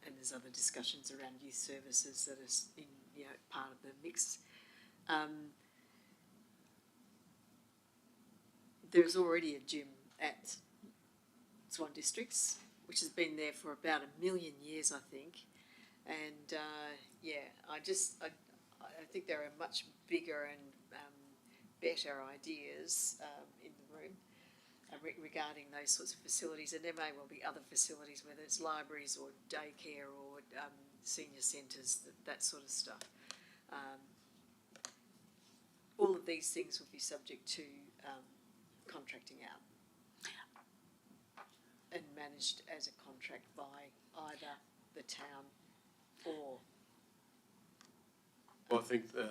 and there's other discussions around youth services that are in part of the mix. There's already a gym at Swan Districts, which has been there for about 1 million years, I think. And I think there are much bigger and better ideas in the room regarding those sorts of facilities. And there may well be other facilities, whether it's libraries or daycare or senior centres, that sort of stuff. All of these things would be subject to contracting out and managed as a contract by either the town or Well, I think the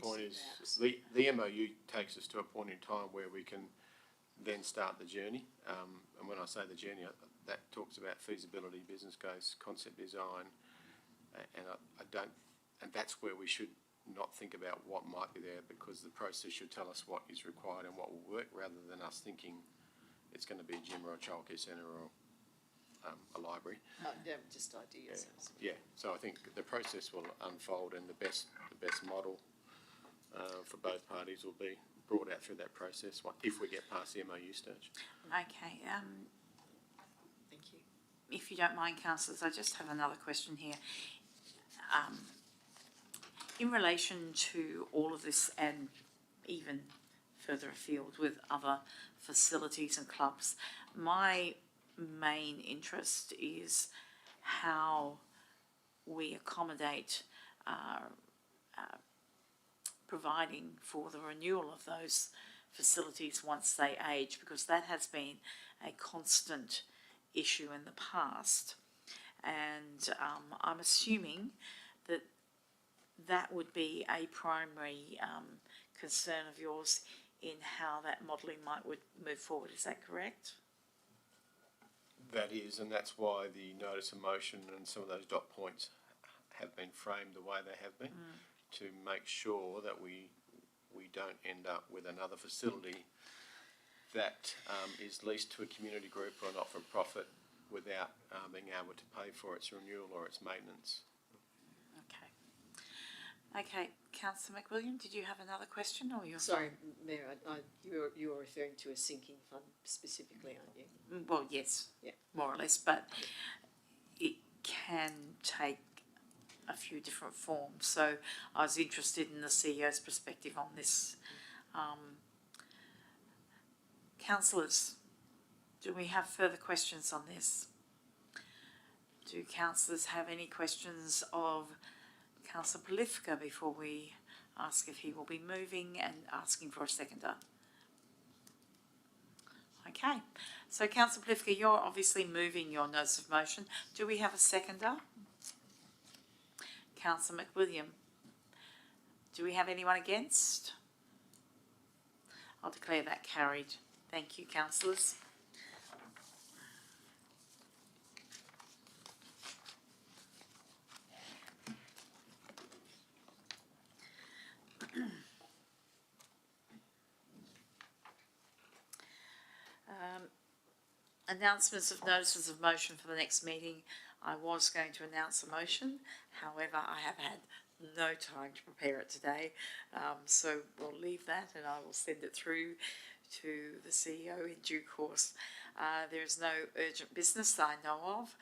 point is the MOU takes us to a point in time where we can then start the journey. And when I say the journey, that talks about feasibility, business case, concept design, and I don't, and that's where we should not think about what might be there, because the process should tell us what is required and what will work, rather than us thinking it's going to be a gym or a childcare centre or a library. Yeah, just ideas. Yeah, so I think the process will unfold, and the best model for both parties will be brought out through that process if we get past the MOU stage. Okay, Thank you. if you don't mind, councillors, I just have another question here. In relation to all of this, and even further afield with other facilities and clubs, my main interest is how we accommodate providing for the renewal of those facilities once they age, because that has been a constant issue in the past. And I'm assuming that that would be a primary concern of yours in how that modelling would move forward. Is that correct? That is, and that's why the notice of motion and some of those dot points have been framed the way they have been, to make sure that we don't end up with another facility that is leased to a community group or a not-for-profit without being able to pay for its renewal or its maintenance. Okay, Councillor McWilliam, did you have another question, or you're Sorry, Mayor, you were referring to a sinking fund specifically, aren't you? Well, yes, Yeah. more or less, but it can take a few different forms. So I was interested in the CEO's perspective on this. Councillors, do we have further questions on this? Do councillors have any questions of Councillor Polifka before we ask if he will be moving and asking for a seconder? Okay, so Councillor Polifka, you're obviously moving your notice of motion. Do we have a seconder? Councillor McWilliam, do we have anyone against? I'll declare that carried. Thank you, councillors. Announcements of notices of motion for the next meeting. I was going to announce a motion, however, I have had no time to prepare it today, so we'll leave that and I will send it through to the CEO in due course. There is no urgent business that I know of.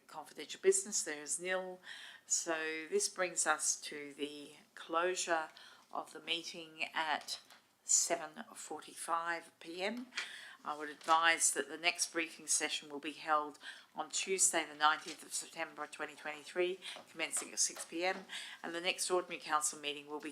Confidential business, there is nil. So this brings us to the closure of the meeting at 7:45 p.m. I would advise that the next briefing session will be held on Tuesday the 19th of September 2023, commencing at 6 p.m, and the next ordinary council meeting will be